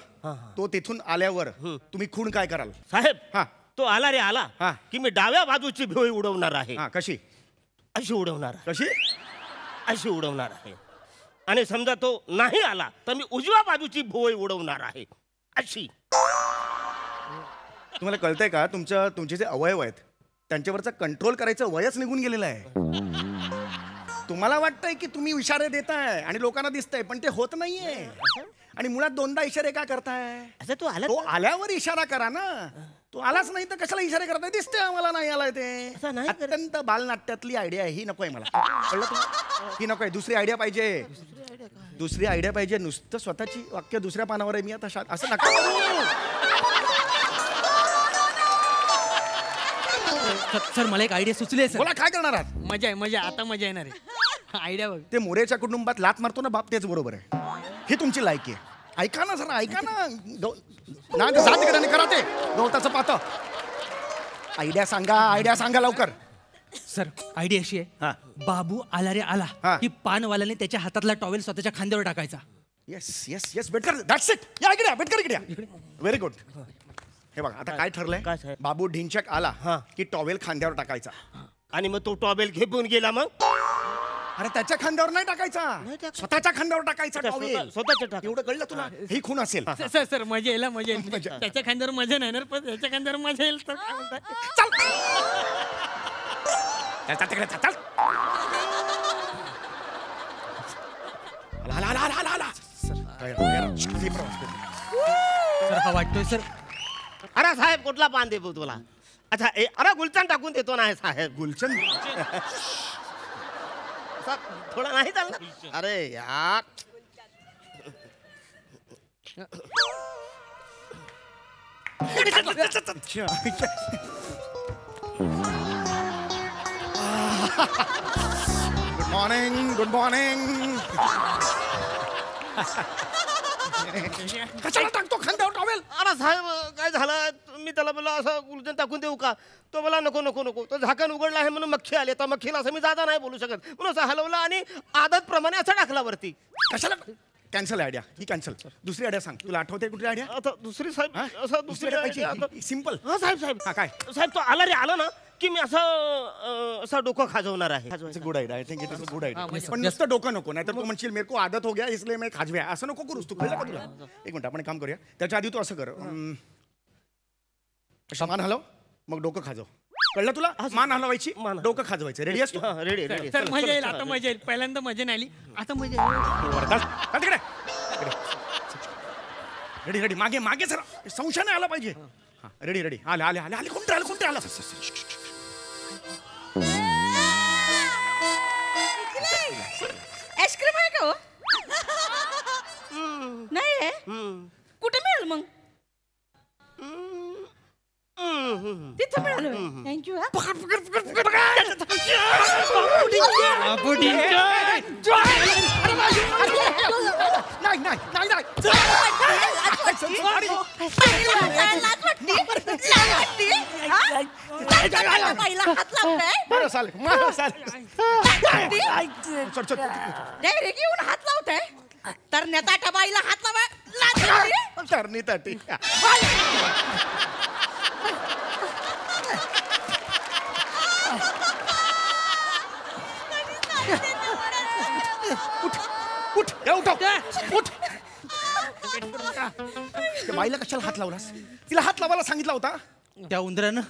तो तिथून आल्यावर तुम्ही खून काय कराल साहेब? हा तो आला रे आला की मी डाव्या बाजूची भोई उडवणार आहे. कशी? अशी उडवणार. कशी? अशी उडवणार आहे. आणि समजा तो नाही आला तर मी उजव्या बाजूची भोई उडवणार आहे. अशी. तुम्हाला कळतंय का? तुमचे जे अवयव आहेत त्यांच्यावरचा कंट्रोल करायचं वयच निघून गेलेलं आहे. तुम्हाला वाटतंय की तुम्ही इशारे देताय आणि लोकांना दिसतंय पण ते होत नाहीये. आणि मुळात 2दा इशारे का करताय? तो आल्यावर इशारा करा ना. तो आलाच नाही तर कशाला इशारे करताय? दिसतंय आम्हाला नाही आलाय ते. अत्यंत बालनाट्यातली आयडिया आहे ही. नकोय मला. कळलं तुम्हाला? ही नकोय. दुसरी आयडिया पाहिजे. दुसरी आयडिया पाहिजे. नुसतं स्वतःची वाक्य दुसऱ्या पानावर आहे मी आता असं नका करू. सर मला एक आयडिया सुचली आहे सर. बोला काय करणार आहात? मजा आहे. मजा. आता मजा येणार आहे. आयडिया बघ. ते मोरेच्या कुटुंबात लात मारतो ना बाप, तेच बरोबर आहे. ही तुमची लायकी आहे. ऐका ना जरा, ऐका ना. ना जा तिकडे करा ते गवताचं पात. आयडिया सांगा लवकर. सर आयडिया अशी आहे, बाबू आला रे आला की पानवाल्याने त्याच्या हातातला टॉवेल स्वतःच्या खांद्यावर टाकायचा. Yes yes yes, Betkar, that's it. या इकडे, बेटकर इकडे. Very good. हे बघा आता काय ठरलंय, बाबू ढिंचक आला की टॉवेल खांद्यावर टाकायचा. आणि मग तो टॉवेल घेऊन गेला मग? अरे त्याच्या खांद्यावर नाही टाकायचा, स्वतःच्या खांद्यावर टाकायचा टॉवेल. स्वतःच्या एवढं कळलं तुला? ही खून असेल. सर मजा येईल, मजा येईल. त्याच्या खांद्यावर मजा नाही ना, पण त्याच्या खांद्यावर मजा येईल. तर काय म्हणताय? चल तिकडे चल. सर हा वाटतोय सर. अरे साहेब कुठला पान देतो तुला? अच्छा अरे गुलचन टाकून देतो ना साहेब. गुलचन थोडा नाही चालणार. अरे यार गुड मॉर्निंग. कशाला टाकतो खांद्यावर टॉवेल? अरे साहेब काय झालं, मी त्याला बोला असं गुलचन टाकून देऊ का? तो मला नको नको नको. तो झाकण उघडला आहे म्हणून मक्खी आली. आता मक्खीला असं मी जादा नाही बोलू शकत म्हणून असं हलवलं आणि आदत प्रमाणे असं टाकला वरती. कशाला? कॅन्सल आयडिया ही, कॅन्सल. दुसरी आयडिया सांग. तुला आठवते कुठली आयडिया? आता दुसरी साहेब असं दुसरी दुसरी सिंपल. हा साहेब साहेब काय साहेब तो आला रे आला ना की मी असं डोकं खाजवणार आहे. Good idea. I think it is a good idea. पण नुसतं डोकं नको, नाहीतर तू म्हणशील मेरे को आदत हो गया इसलिए मैं खाजव्या. असं नको करूस तू. कळलं का तुला? एक मिनिट आपण काम करूया. त्याच्या आधी तू असं कर, मान हलव मग डोकं खाजव. कळलं तुला? मान हलवायची, डोकं खाजवायचं. रेडी असतो? Ready ready. सर मजा येईल, आता मजा येईल. पहिल्यांदा मजा नाही आली, आता मजा येईल. तिकडे रेडी रेडी. मागे मागे जरा, संशय नाही आला पाहिजे. Ready ready. आले आले आले आले. कोणते आलं, कोणते आलं? आईस्क्रीम आहे का हो? नाही आहे. कुठे मिळेल मग? तिथं मिळालं. थँक्यू. नाही नाही नाही नाही. बरं चालेल. डायरेक्ट येऊन हात लावताय तर नेताच्या बाईला हात लावा. तरणी तटी. उठ उठ. बाईला कशाला हात लावलास? तिला हात लावायला सांगितला होता. त्या उंदरानं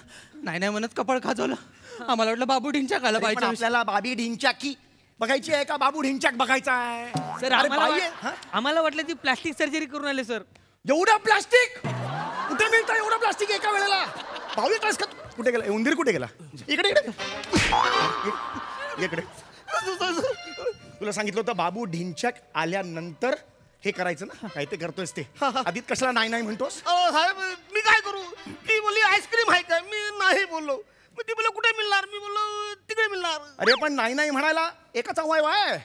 नाही नाही म्हणत कपाळ खाजवलं. आम्हाला वाटलं बाबू ढिंच्याक आला पाहिजे. आपल्याला बाबी ढिंचाकी बघायची आहे का बाबू ढिंचाक बघायचा आहे? सर आम्हाला वाटलं ती प्लास्टिक सर्जरी करून आले सर. एवढं प्लास्टिक कुठे मिळतं? एवढं प्लास्टिक एका वेळेला? भाऊ का कुठे गेला? उंदीर कुठे गेला? इकडे इकडे इकडे. तुला सांगितलं होतं बाबू ढिंचक आल्यानंतर हे करायचं ना. काय ते करतोयस ते? आधीच कशाला नाही नाही म्हणतोस? साहेब मी काय करू? ती बोलली आईस्क्रीम आहे का? मी नाही बोललो. मग ती बोललो कुठे मिळणार? मी बोललो तिकडे मिळणार. अरे पण नाही नाही म्हणायला एकाच अवयव आहे.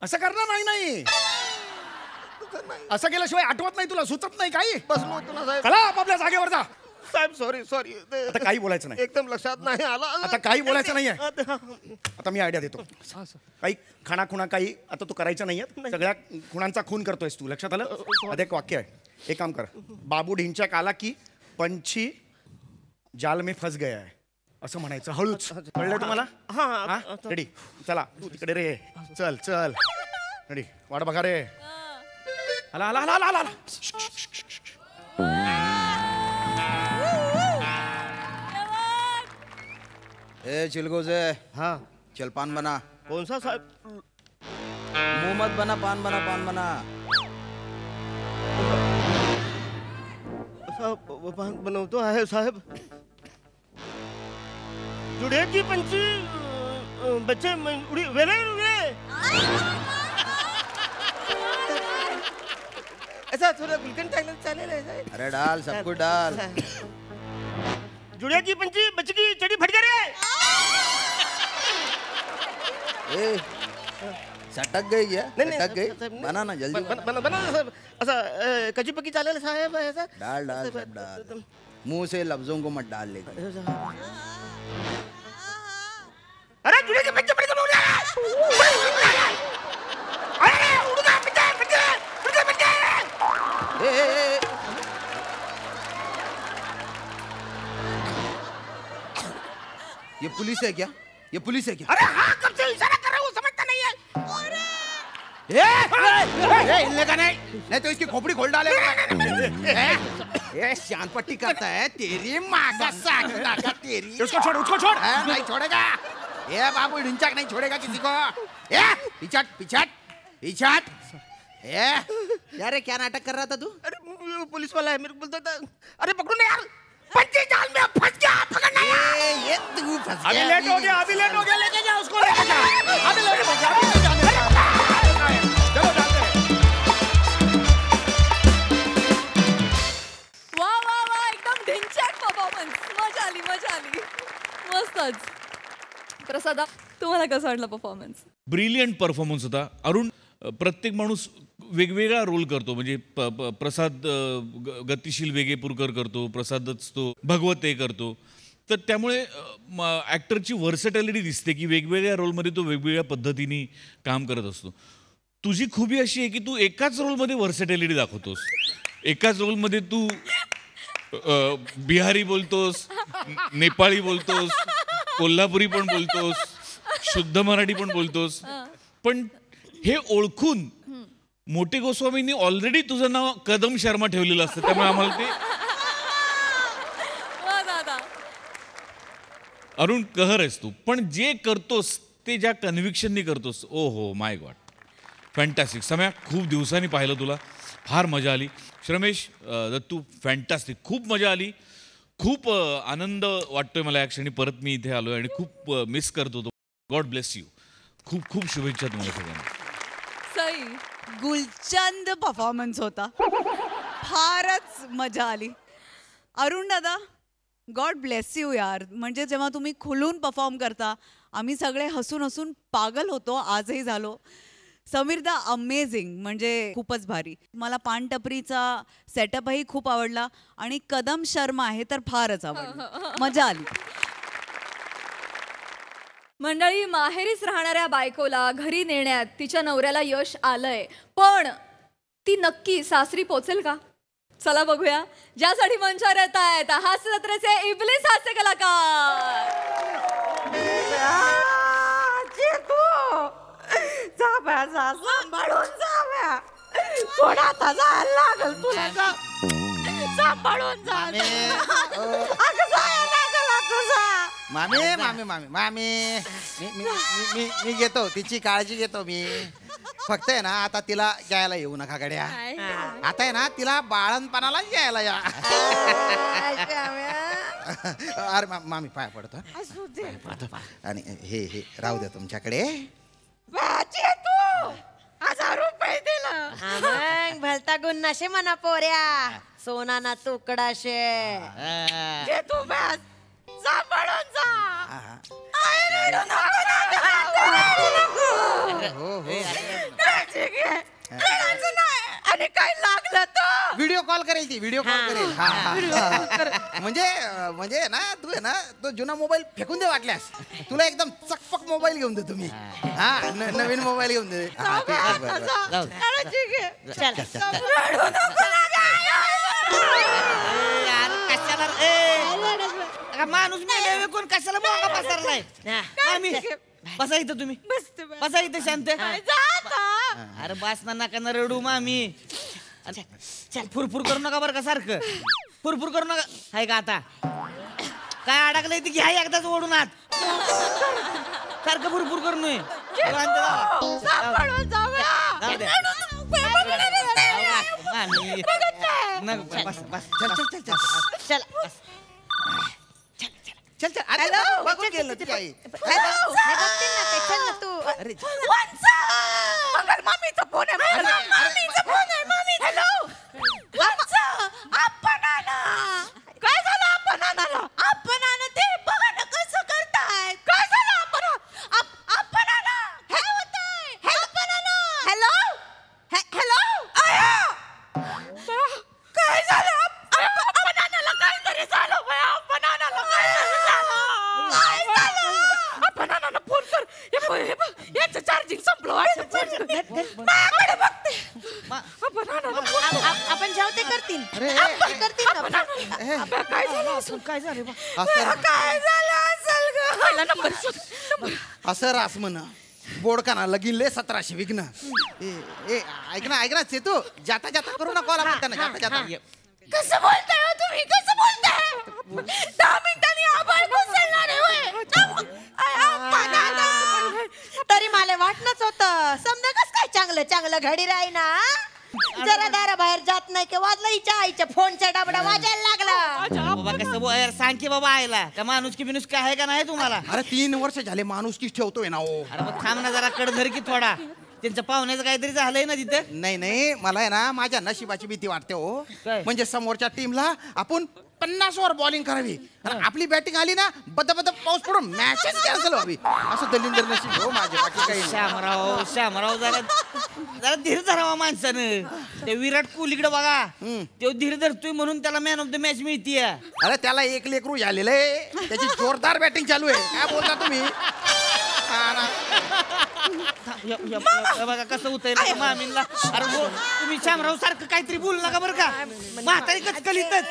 असं करणार नाही नाही. असं केल्याशिवाय आठवत नाही तुला, सुचत नाही काही. बसलो तुला साहेब. चला आपापल्या जागेवर जा. साहेब सॉरी सॉरी. आता काही बोलायचं नाही. एकदम लक्षात नाही आला. आता काही बोलायचं नाहीये. आता मी आयडिया देतो. काही खाणाखुणा काही आता तू करायचं नाहीये. सगळ्या खुणांचा खून करतोयस तू. लक्षात आलं? आता एक वाक्य आहे. एक काम कर. बाबू ढिंचक आला की पंछी जाल में फस गया है असं म्हणायचं हळूच. कळलंय तुम्हाला? हा रेडी. चला तू तिकडे रे. चल चल. रेडी. वाट बघा रे. आला आला आला आला आला. ए चिलगोजे. हाँ चल पान बना. कौन सा साहब? मुंह मत बना, पान बना, पान बना. पान बनवतो आहे साहेब. जुडे की पंछी बच्चे उडी वेले उडे. ऐसा थोड़ा गुलकंद टाकलं चालेल आहे. अरे डाल, सब कुछ डाल. जुड़िया की पंछी बच्ची की चढ़ी फट गई रे. ए सटक गई क्या? नहीं, नहीं, सटक गई साहेब, बना ना जल्दी बना साहेब. असं कची पकी चालेल साहेब ह्याचा? डाल डाल सब डाल मुंह से लफ्जों को मत डाल लेकिन अरे जुड़े के बच्चे बड़े उड़ गया. अरे उड़ गया बच्चे. ए ये पुलिस है क्या? ये पुलिस है क्या? अरे हाँ कब से इशारा कर रहा हूँ समझता नहीं है. हिलने का नहीं तो इसकी खोपड़ी खोल डालेगा. ये शान पट्टी करता है तेरी माँ का साग तेरी. उसको छोड़ नहीं छोड़ेगा. ये बाबू ढिंचक नहीं छोड़ेगा किसी को. ये पिछाट यार क्या नाटक कर रहा था तू? अरे पुलिस वाला है मेरे को बोलता था अरे पकड़ो ना यार पंची जाल में फंस गया पकड़ना. ये तू फंस अभी गया. लेट हो गया लेके जा उसको लेके जा. अभी लेके जा चलो जाते हैं. वा वा वा एकदम ढिंचॅक परफॉर्मन्स. मजा आली मस्तच. प्रसादा तुम्हाला कसं वाटलं परफॉर्मन्स? ब्रिलियंट परफॉर्मन्स होता. अरुण, प्रत्येक माणूस वेगवेगळा रोल करतो. म्हणजे प्रसाद गतिशील वेगेपूरकर करतो, प्रसादच तो भगवत हे करतो. तर त्यामुळे ॲक्टरची व्हर्सॅटिलिटी दिसते की वेगवेगळ्या रोलमध्ये तो वेगवेगळ्या पद्धतीने काम करत असतो. तुझी खूबी अशी आहे की तू एकाच रोलमध्ये व्हर्सॅटिलिटी दाखवतोस. एकाच रोलमध्ये तू बिहारी बोलतोस, नेपाळी बोलतोस, कोल्हापुरी पण बोलतोस, शुद्ध मराठी पण बोलतोस. पण हे ओळखून मोठे गोस्वामींनी ऑलरेडी तुझं नाव कदम शर्मा ठेवलेलं असतं. त्यामुळे आम्हाला ते अरुण कहर आहेस तू. पण जे करतोस ते ज्या कन्व्हिक्शननी करतोस, ओ हो माय गॉड फॅन्टॅस्टिक. सम्या खूप दिवसांनी पाहिलं तुला, फार मजा आली. श्रमेश दत्तू फॅन्टॅस्टिक, खूप मजा आली. खूप आनंद वाटतोय मला या क्षणी. परत मी इथे आलोय आणि खूप मिस करतो तो. God bless you. खूप खूप शुभेच्छा तुम्हाला सगळ्यांना. सई गुलचंद परफॉर्मन्स होता. फारच मजा आली. अरुण दादा गॉड ब्लेस यू यार. म्हणजे जेव्हा तुम्ही खुलून परफॉर्म करता आम्ही सगळे हसून हसून पागल होतो, आजही झालो. समीरदा अमेझिंग, म्हणजे खूपच भारी. मला पानटपरीचा सेटअपही खूप आवडला आणि कदम शर्मा आहे तर फारच आवडलं. मजा आली. मंडळी, माहेरीच राहणाऱ्या बायकोला घरी नेण्यात तिच्या नवऱ्याला यश आलंय, पण ती नक्की सासरी पोचेल का? चला बघूया. ज्यासाठी मंचावर येत आहेत हास्य जत्रेचे इब्लिस हास्य कलाकार. सांभाळून जाव्या कोणाचा जायला लागल तुला का? सांभाळून जा. मामी मामी मामी मामी मी घेतो तिची काळजी घेतो मी. फक्त आहे ना आता तिला घ्यायला येऊ नका गड्या. आता आहे ना तिला बाळणपणाला घ्यायला या. अरे मामी पाय पडतो आणि हे राहू द्या तुमच्याकडे. 1000 रुपये दिलं भलता गुण नशे म्हणा पोऱ्या. सोना ना तुकडा शे तू बस सांभाळून जा. आणि काय लागलं तर व्हिडिओ कॉल करेल ती. व्हिडिओ कॉल करेल. म्हणजे ना तू आहे ना तो जुना मोबाईल फेकून दे वाटल्यास. तुला एकदम चकपक मोबाईल घेऊन दे तुम्ही. हा नवीन मोबाईल घेऊन दे. माणूस मेले कोण कशाला मोगा पसरलाय. बसा इथं तुम्ही. बसा इथं शांत. अरे बस ना नका ना रडू मामी. चल फुरफुर करू नका बरं का. सारखं फुरफुर करू नका. आहे का आता काय अडकलंय ती घ्या एकदाच ओढून आत. सारखं फुरफुर करू नये. चल चल अरे बघून गेलं तू काही. मंगल मामीचा फोन आहे. मामीचा फोन आहे. मामी हॅलो आपण काय झालं? आपण ते बघा ना कसं करताय. काय झालं? आपण हे होतंय. चार्जिंग संपलं वाटतं. माझ्याकडे बघते. आपण जेवते करतील अरे, काय झालं असेल? काय झालं बा? काय झालं असेल ग? पहिला नंबर शोध. असं रास म्हण बोडकाना लगीनले 1700 विघ्न. ए ऐक ना चेतू जाता जाता करू ना कॉल आपण त्यांना जाता जाता. कसं बोलताय हो तुम्ही? कसं बोलताय? 10 मिनिटांनी आभाळ कोसळणार आहे होय. तरी मला वाटणंच होतं समजा कस काय चांगलं चांगलं घडी राही ना. जरा दारा बाहेर जात नाही की वाजला हिच्या आईच्या फोनचा डबडा वाजायला लागला. बाबा कसं यार सांग की बाबा आयला का माणूस की बिनुस काय आहे का नाही तुम्हाला? अरे 3 वर्ष झाले माणूस की ठेवतोय ना हो. अरे मग थांब ना जरा कडधर की थोडा. त्यांचं पाहुण्याचं काहीतरी झालंय ना तिथं. नाही मला आहे ना माझ्या नशिबाची भीती वाटते हो. काय? म्हणजे समोरच्या टीमला आपण 50 ओव्हर बॉलिंग करावी आणि आपली बॅटिंग आली ना बद पाऊस पडून मॅचच कॅन्सल व्हावी असं दलिंदर नशीब हो माझे. बाकी काही श्यामराव जरा धीर धरावा माणसानं. ते विराट कोहलीकडे बघा तो धीर धरतोय म्हणून त्याला मॅन ऑफ द मॅच मिळतीये. अरे त्याला 1 लेकरू झालेलं आहे त्याची जोरदार बॅटिंग चालू आहे. काय बोलता तुम्ही? बघा कसं होतंय ना मामींना. अरे तुम्ही श्यामराव सारखं काहीतरी बोलू नका बरं का. म्हातारी कचकलीतच.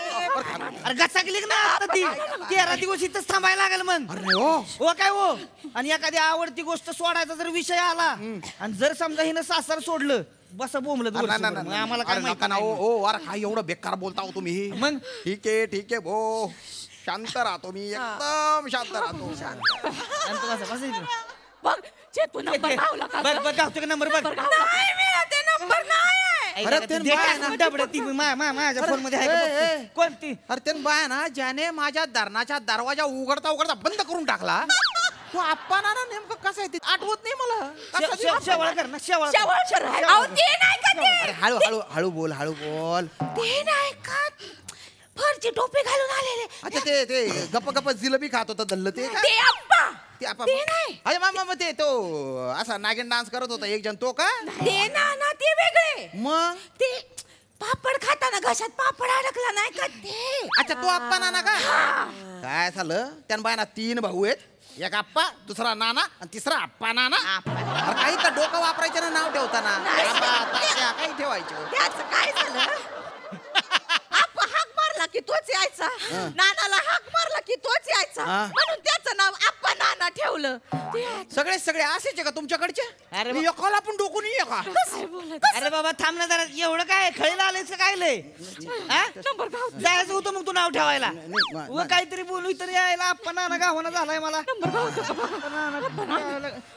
अरे गचाकली ना आता ती 13 दिवस इथंच थांबायला लागेल मग. अरे हो काय हो. आणि एखादी आवडती गोष्ट सोडायचा जर विषय आला आणि जर समजा हिनं सासर सोडलं बस बोंबलं आम्हाला काय माहिती नका हो. अरे काय एवढं बेकार बोलता हो तुम्ही. मग ठीक आहे भो शांत राहतो मी एकदम शांत राहतो. बघ चेतू नंबर लावला का? बघ गावतो का नंबर बघ. नाही मिळत आहे, नंबर नाही. अरे ते माझ्या फोन मध्ये आहे का बघतो. कोणती? अरे ते बाय ना ज्याने माझ्या धरणाच्या दरवाजा उघडता बंद करून टाकला तो आप्पाना ना नेमकं कसं आहे ते आठवत नाही मला. शेवाळकर ना शेवाळकर. शेवटचं राहील. अहो, ते नाही का ते? अरे हळू बोल. ते नाही का फरची टोपी घालून आलेले? अच्छा ते गप्प जिलेबी खात होता दल्ल ते का? ते आप्पा. ते आप्पा ते नाही. अरे मामा ते तो असा नागिन डान्स करत होता एक जण तो का? ते ना ते वेगळे. मग ते पापड खाताना घशात पापड अडकला नाही का ते? अच्छा तो आप्पा नाना का? काय झालं त्यान बायना 3 भाऊ आहेत. एक आप्पा दुसरा नाना आणि तिसरा आप्पा नाना. अरे काही तर डोकं वापरायचं ना नाव ठेवताना काही ठेवायचं. त्याचं काय झालं? आप्पा हाक मारला की तोच यायचा. नानाला हाक मारला की तोच यायचा. म्हणून त्याचं नाव आप्पा नाना ठेवलं. सगळे असेच आहे का तुमच्याकडचे? अरे एकाला पण डोकून ये का? अरे बाबा थांब ना जरा. एवढं काय खळीला आलंय काय लय? जायचं होतं मग तू नाव ठेवायला. काहीतरी बोलू तरी यायला आप्पा नाना गावाना झालाय मला.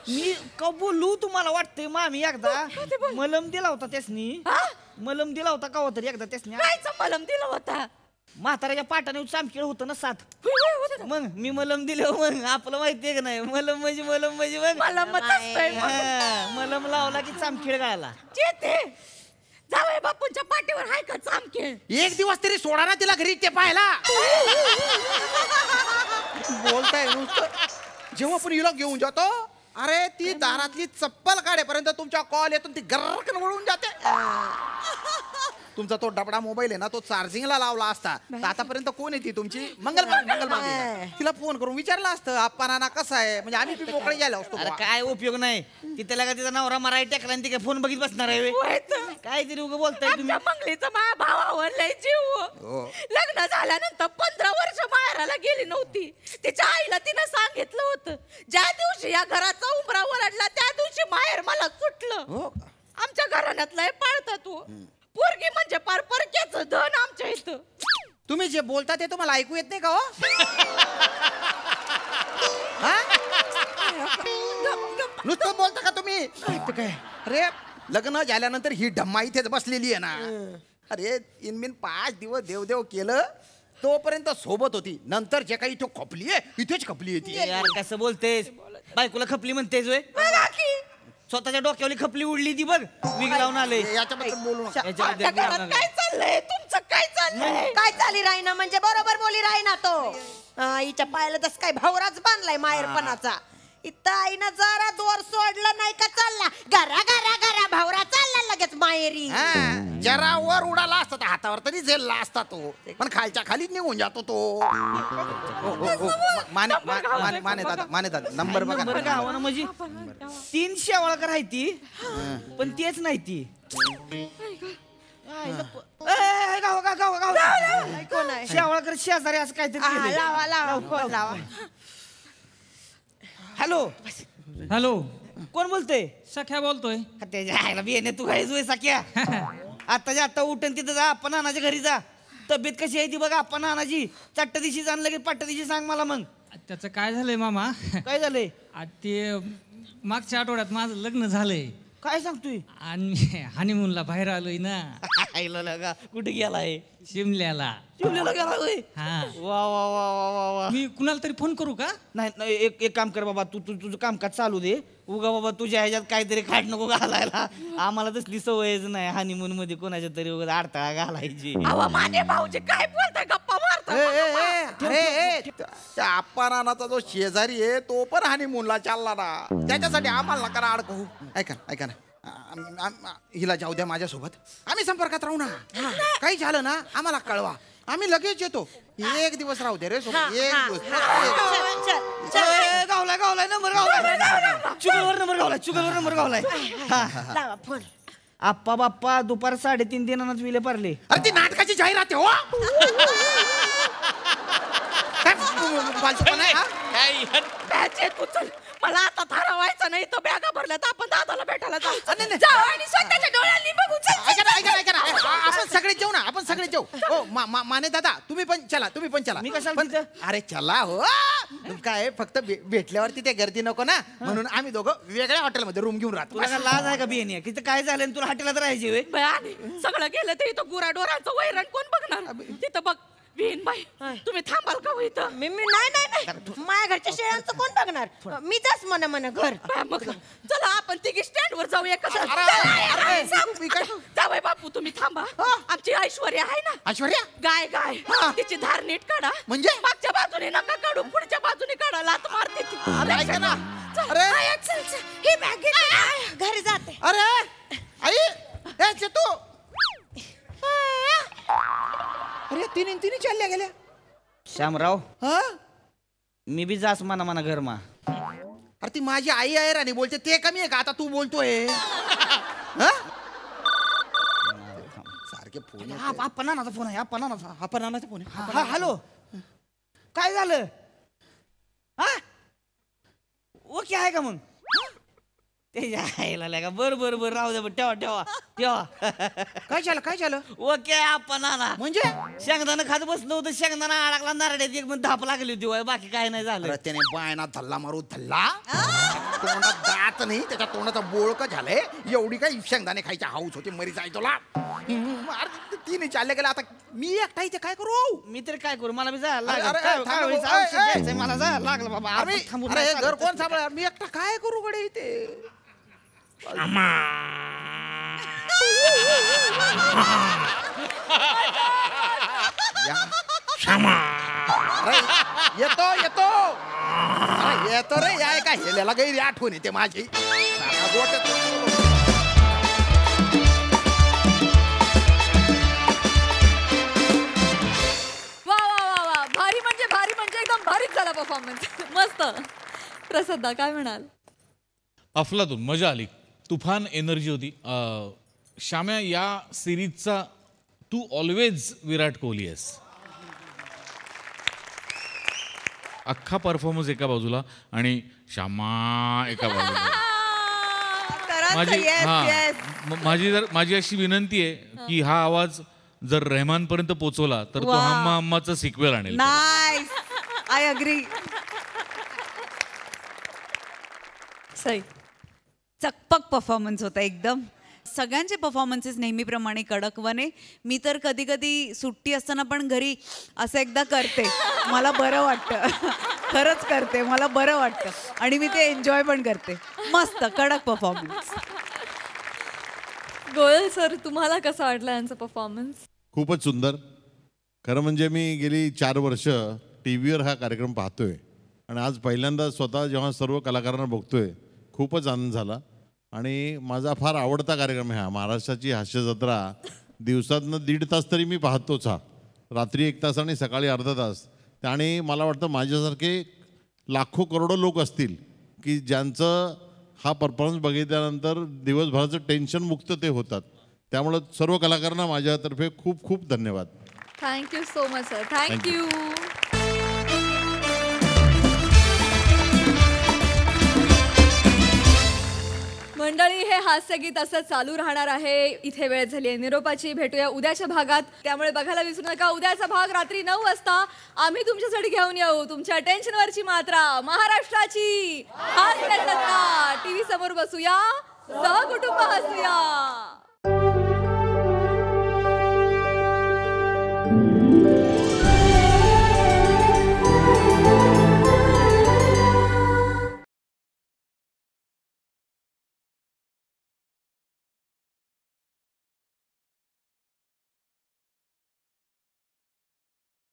मी का बोलू तुम्हाला वाटतंय मामी एकदा मलम दिला होता त्यासनी. मलम दिला होता का तरी एकदा त्यासनी. कायचा मलम दिला होता? म्हाताऱ्याच्या पाटाने चामखेळ होतं ना 7. मग मी मलम दिले मग आपलं माहितीये का नाही. मलम म्हणजे मलम लावला की चामखेळ गाळला. जावई बापूंच्या पाठीवर हाय का चामखेळ? एक दिवस तरी सोडा ना तिला घरी ते पाहायला. बोलताय नुसतं. जेव्हा पण हिला घेऊन जातो अरे ती दारातली चप्पल काढेपर्यंत तुमच्या कॉल येतो ती गरकन वळून जाते. तुमचा तो डबडा मोबाईल आहे ना तो चार्जिंगला लावला असता तर आतापर्यंत कोण येते तुमची मंगलबाई. तिला फोन करून विचारलं असतं आप्पा नाना कसा आहे म्हणजे आम्ही बी मोकळे गेलो असतो. अरे काय उपयोग नाही. तिथे लगा तिचा नवरा मराठी टाकला आणि ती काय फोन बघित बसणार आहे. काय तरी उगा बोलताय तुम्ही. मंगलीचं माझ्या भावावर लय जीव. लग्न झाल्यानंतर 15 वर्ष माहेराला गेली नव्हती. तिच्या आईला तिनं सांगितलं होतं ज्या दिवशी या घराचा उंबरा ओरडला त्या दिवशी माहेर मला सुटलं. आमच्या घराण्यात लय पाळता तू. पोरगी म्हणजे पार परक्याचं धन आमच्या इथं. तुम्ही जे बोलता ते तुम्हाला ऐकू येत नाही का हो? नुसतं बोलता का तुम्ही? काय अरे लग्न झाल्यानंतर ही ढम्मा इथेच बसलेली आहे ना. अरे 5 दिवस देवदेव केलं तोपर्यंत सोबत होती. नंतर जे काही इथं खपली आहे इथेच खपली येते. यार कसं बोलतेस? बायकोला खपली म्हणतेस होय? स्वतःच्या डोक्यावली खपली उडली ती बघ. विग लावून आले. याच्याबद्दल बोलू नका. काय चाललंय तुमचं? काय चाललंय? काय चाली राहीना म्हणजे बरोबर बोली राहीना तो. हिच्या पायाला तस काय भावराच बांधलाय माहेरपणाचा. इथं आईनं जरा दोर सोडलं नाही का चालला घरा भावरा चालला लगेच माहेरी. जरा वर उडाला असता तर हातावर तरी झेलला असता तो, पण खालच्या खालीच निघून जातो तो. माने दादा नंबर बघा नंबर गावा ना म्हणजे 3 शेवाळकर आहे ती, पण तेच नाही ती. शेवाळकर शेजारी असं काहीतरी हॅलो हॅलो, कोण बोलतोय? सख्या बोलतोय. त्याच्या बियाणे तू काय जोय सख्या. आताच्या आता उठून तिथं जा, आपण नानाच्या घरी जा. तब्येत कशी आहे ती बघा आपण नानाची. चट्ट दिशी जाण लगेच पट्ट दिशी सांग मला. मग त्याचं काय झालंय मामा? काय झालंय? ते मागच्या आठवड्यात माझं लग्न झालंय. काय सांगतोय? आणि हनीमूनला बाहेर आलोय ना. कुठे गेलाय? शिमल्याला. शिमल्याला गेला होय? हा. वा वा वा वा वा वा. मी कुणाला तरी फोन करू का? नाही एक काम कर बाबा, तू तुझं कामकाज चालू दे. उगा बाबा तुझ्या ह्याच्यात काहीतरी खाट नको घालायला. आम्हाला तसली सवयच नाही हनीमून मध्ये कोणाच्या तरी उगा अडथळा घालायची. माने भाऊजी काय बोलताय, गप्पा मारताय. त्या आप्पा नानाचा जो शेजारी आहे तो पण हनीमूनला चालला ना, त्याच्यासाठी आम्हाला नका अडकू. ऐका ना हिला जाऊ द्या माझ्यासोबत, आम्ही संपर्कात राहू ना. काही झालं ना आम्हाला कळवा, आम्ही लगेच येतो. 1 दिवस राहू दे रे सोबत, 1 दिवस. गावलाय नंबर गावलाय. चुगलवर नंबर गावलाय. फोन. आप्पा बाप्पा दुपार 3:30 दिनानच विले पारले. अरे ती नाटकाची जाहिरात आहे हो. मला आता ठरवायचं नाही, तो बॅगा भरल्या तर आपण दादाला भेटायला जाऊ आणि स्वतःच्या डोळ्यांनी बघू. ऐका आपण सगळे जेऊ ना, आपण सगळे जेऊ. हो माने दादा तुम्ही पण चला. मी कशाला? अरे चला हो. काय फक्त भेटल्यावरती ते गर्दी नको ना, म्हणून आम्ही दोघं वेगळ्या हॉटेलमध्ये रूम घेऊन राहतो. तुला लाज आहे का बियाणी? किती काय झालं तुला हॉटेलात राहायची? सगळं गेलं तर इथं गुराढोरांचं वैरण कोण बघणार? तिथं बघ विहीन बाई, तुम्ही थांबाल का इथं? मी नाही माझ्या घरच्या शेळ्यांचं कोण बघणार? मी जास म्हणा घर. मग चला आपण तिघी स्टँड वर जाऊया. जावई बापू तुम्ही थांबा. आमची ऐश्वर्या आहे ना, ऐश्वर्या गाय तिची धार नीट काढा. म्हणजे मागच्या बाजूने नका काढू, पुढच्या बाजूने काढा. लात मारते ती. ऐका ना. ही बॅग घरी जाते. अरे आई तू अरे तिन्ही चालल्या गेल्या. श्यामराव मी बी जास म्हणा घर मा. अरे ती माझी आई आहे राणी बोलते, ते कमी आहे का आता तू बोलतोय? सारखे फोन. नानाचा फोन आहे. नानाचा फोन आहे. हॅलो काय झालं? ओके आहे का मग? त्याच्या बरं राहू दे. ठेवा. काय झालं? ओके आपण नाना म्हणजे शेंगदाणा खात बसलो होतं, शेंगदाणा अडकला नारड्यात, एक धाप लागली होती. बाकी काय नाही झालं. त्याने बायना धल्ला मारू धल्ला. तोंडात दात नाही, त्याच्या तोंडाचा बोळका झालंय. एवढी काही शेंगदाणे खायची हाऊस होती, मरी जाय तुला. तिने चालले गेला. आता मी एकटा इथे काय करू? मी तरी काय करू? मला बी जायला मला जायला लागलं बाबा. घर कोण सांभाळ? मी एकटा काय करू गडे इथे? येतो रे. या का हेल्याला गैरी आठवण येते माझी. भारी म्हणजे एकदम भारीच झाला परफॉर्मन्स. मस्त. प्रसादा काय म्हणाल? अफलातून मजा आली, तुफान एनर्जी होती. श्याम्या या सिरीजचा तू ऑलवेज विराट कोहली आहेस. अख्खा परफॉर्मन्स एका बाजूला आणि श्यामा एका बाजूला. माझी अशी विनंती आहे की हा आवाज जर रहमान पर्यंत पोहोचवला तर तो हम्मा हम्माचा सिक्वेल आणेल. Nice, I agree. सही, चकपक परफॉर्मन्स होता एकदम. सगळ्यांचे परफॉर्मन्सेस नेहमीप्रमाणे कडकवणे. मी तर कधी कधी सुट्टी असताना पण घरी असं एकदा करते, मला बरं वाटतं. खरंच करते, मला बरं वाटतं आणि मी ते एन्जॉय पण करते. मस्त कडक परफॉर्मन्स. गोयल सर, तुम्हाला कसा वाटला यांचा परफॉर्मन्स? खूपच सुंदर. खरं म्हणजे मी गेली 4 वर्ष टी व्हीवर हा कार्यक्रम पाहतोय आणि आज पहिल्यांदा स्वतः जेव्हा सर्व कलाकारांना बघतोय खूपच आनंद झाला. आणि माझा फार आवडता कार्यक्रम आहे हा. महाराष्ट्राची हास्य जत्रा दिवसातनं 1.5 तास तरी मी पाहतोच हा. रात्री 1 तास आणि सकाळी अर्धा तास. आणि मला वाटतं माझ्यासारखे लाखो करोडो लोक असतील की ज्यांचं हा परफॉर्मन्स बघितल्यानंतर दिवसभराचं टेन्शन मुक्त ते होतात. त्यामुळं सर्व कलाकारांना माझ्यातर्फे खूप खूप धन्यवाद. Thank you so much sir. Thank you. मंडळी, हे हास्यगीत असं चालू राहणार आहे. इथे वेळ झाली आहे निरोपाची. भेटूया उद्याच्या भागात. त्यामुळे बघायला विसरू नका. उद्याचा भाग रात्री 9 वाजता आम्ही तुमच्यासाठी घेऊन येऊ. तुमच्या टेन्शनवरची मात्रा, महाराष्ट्राची हास्य सत्ता. टीव्ही समोर बसूया, सहकुटुंब हसूया.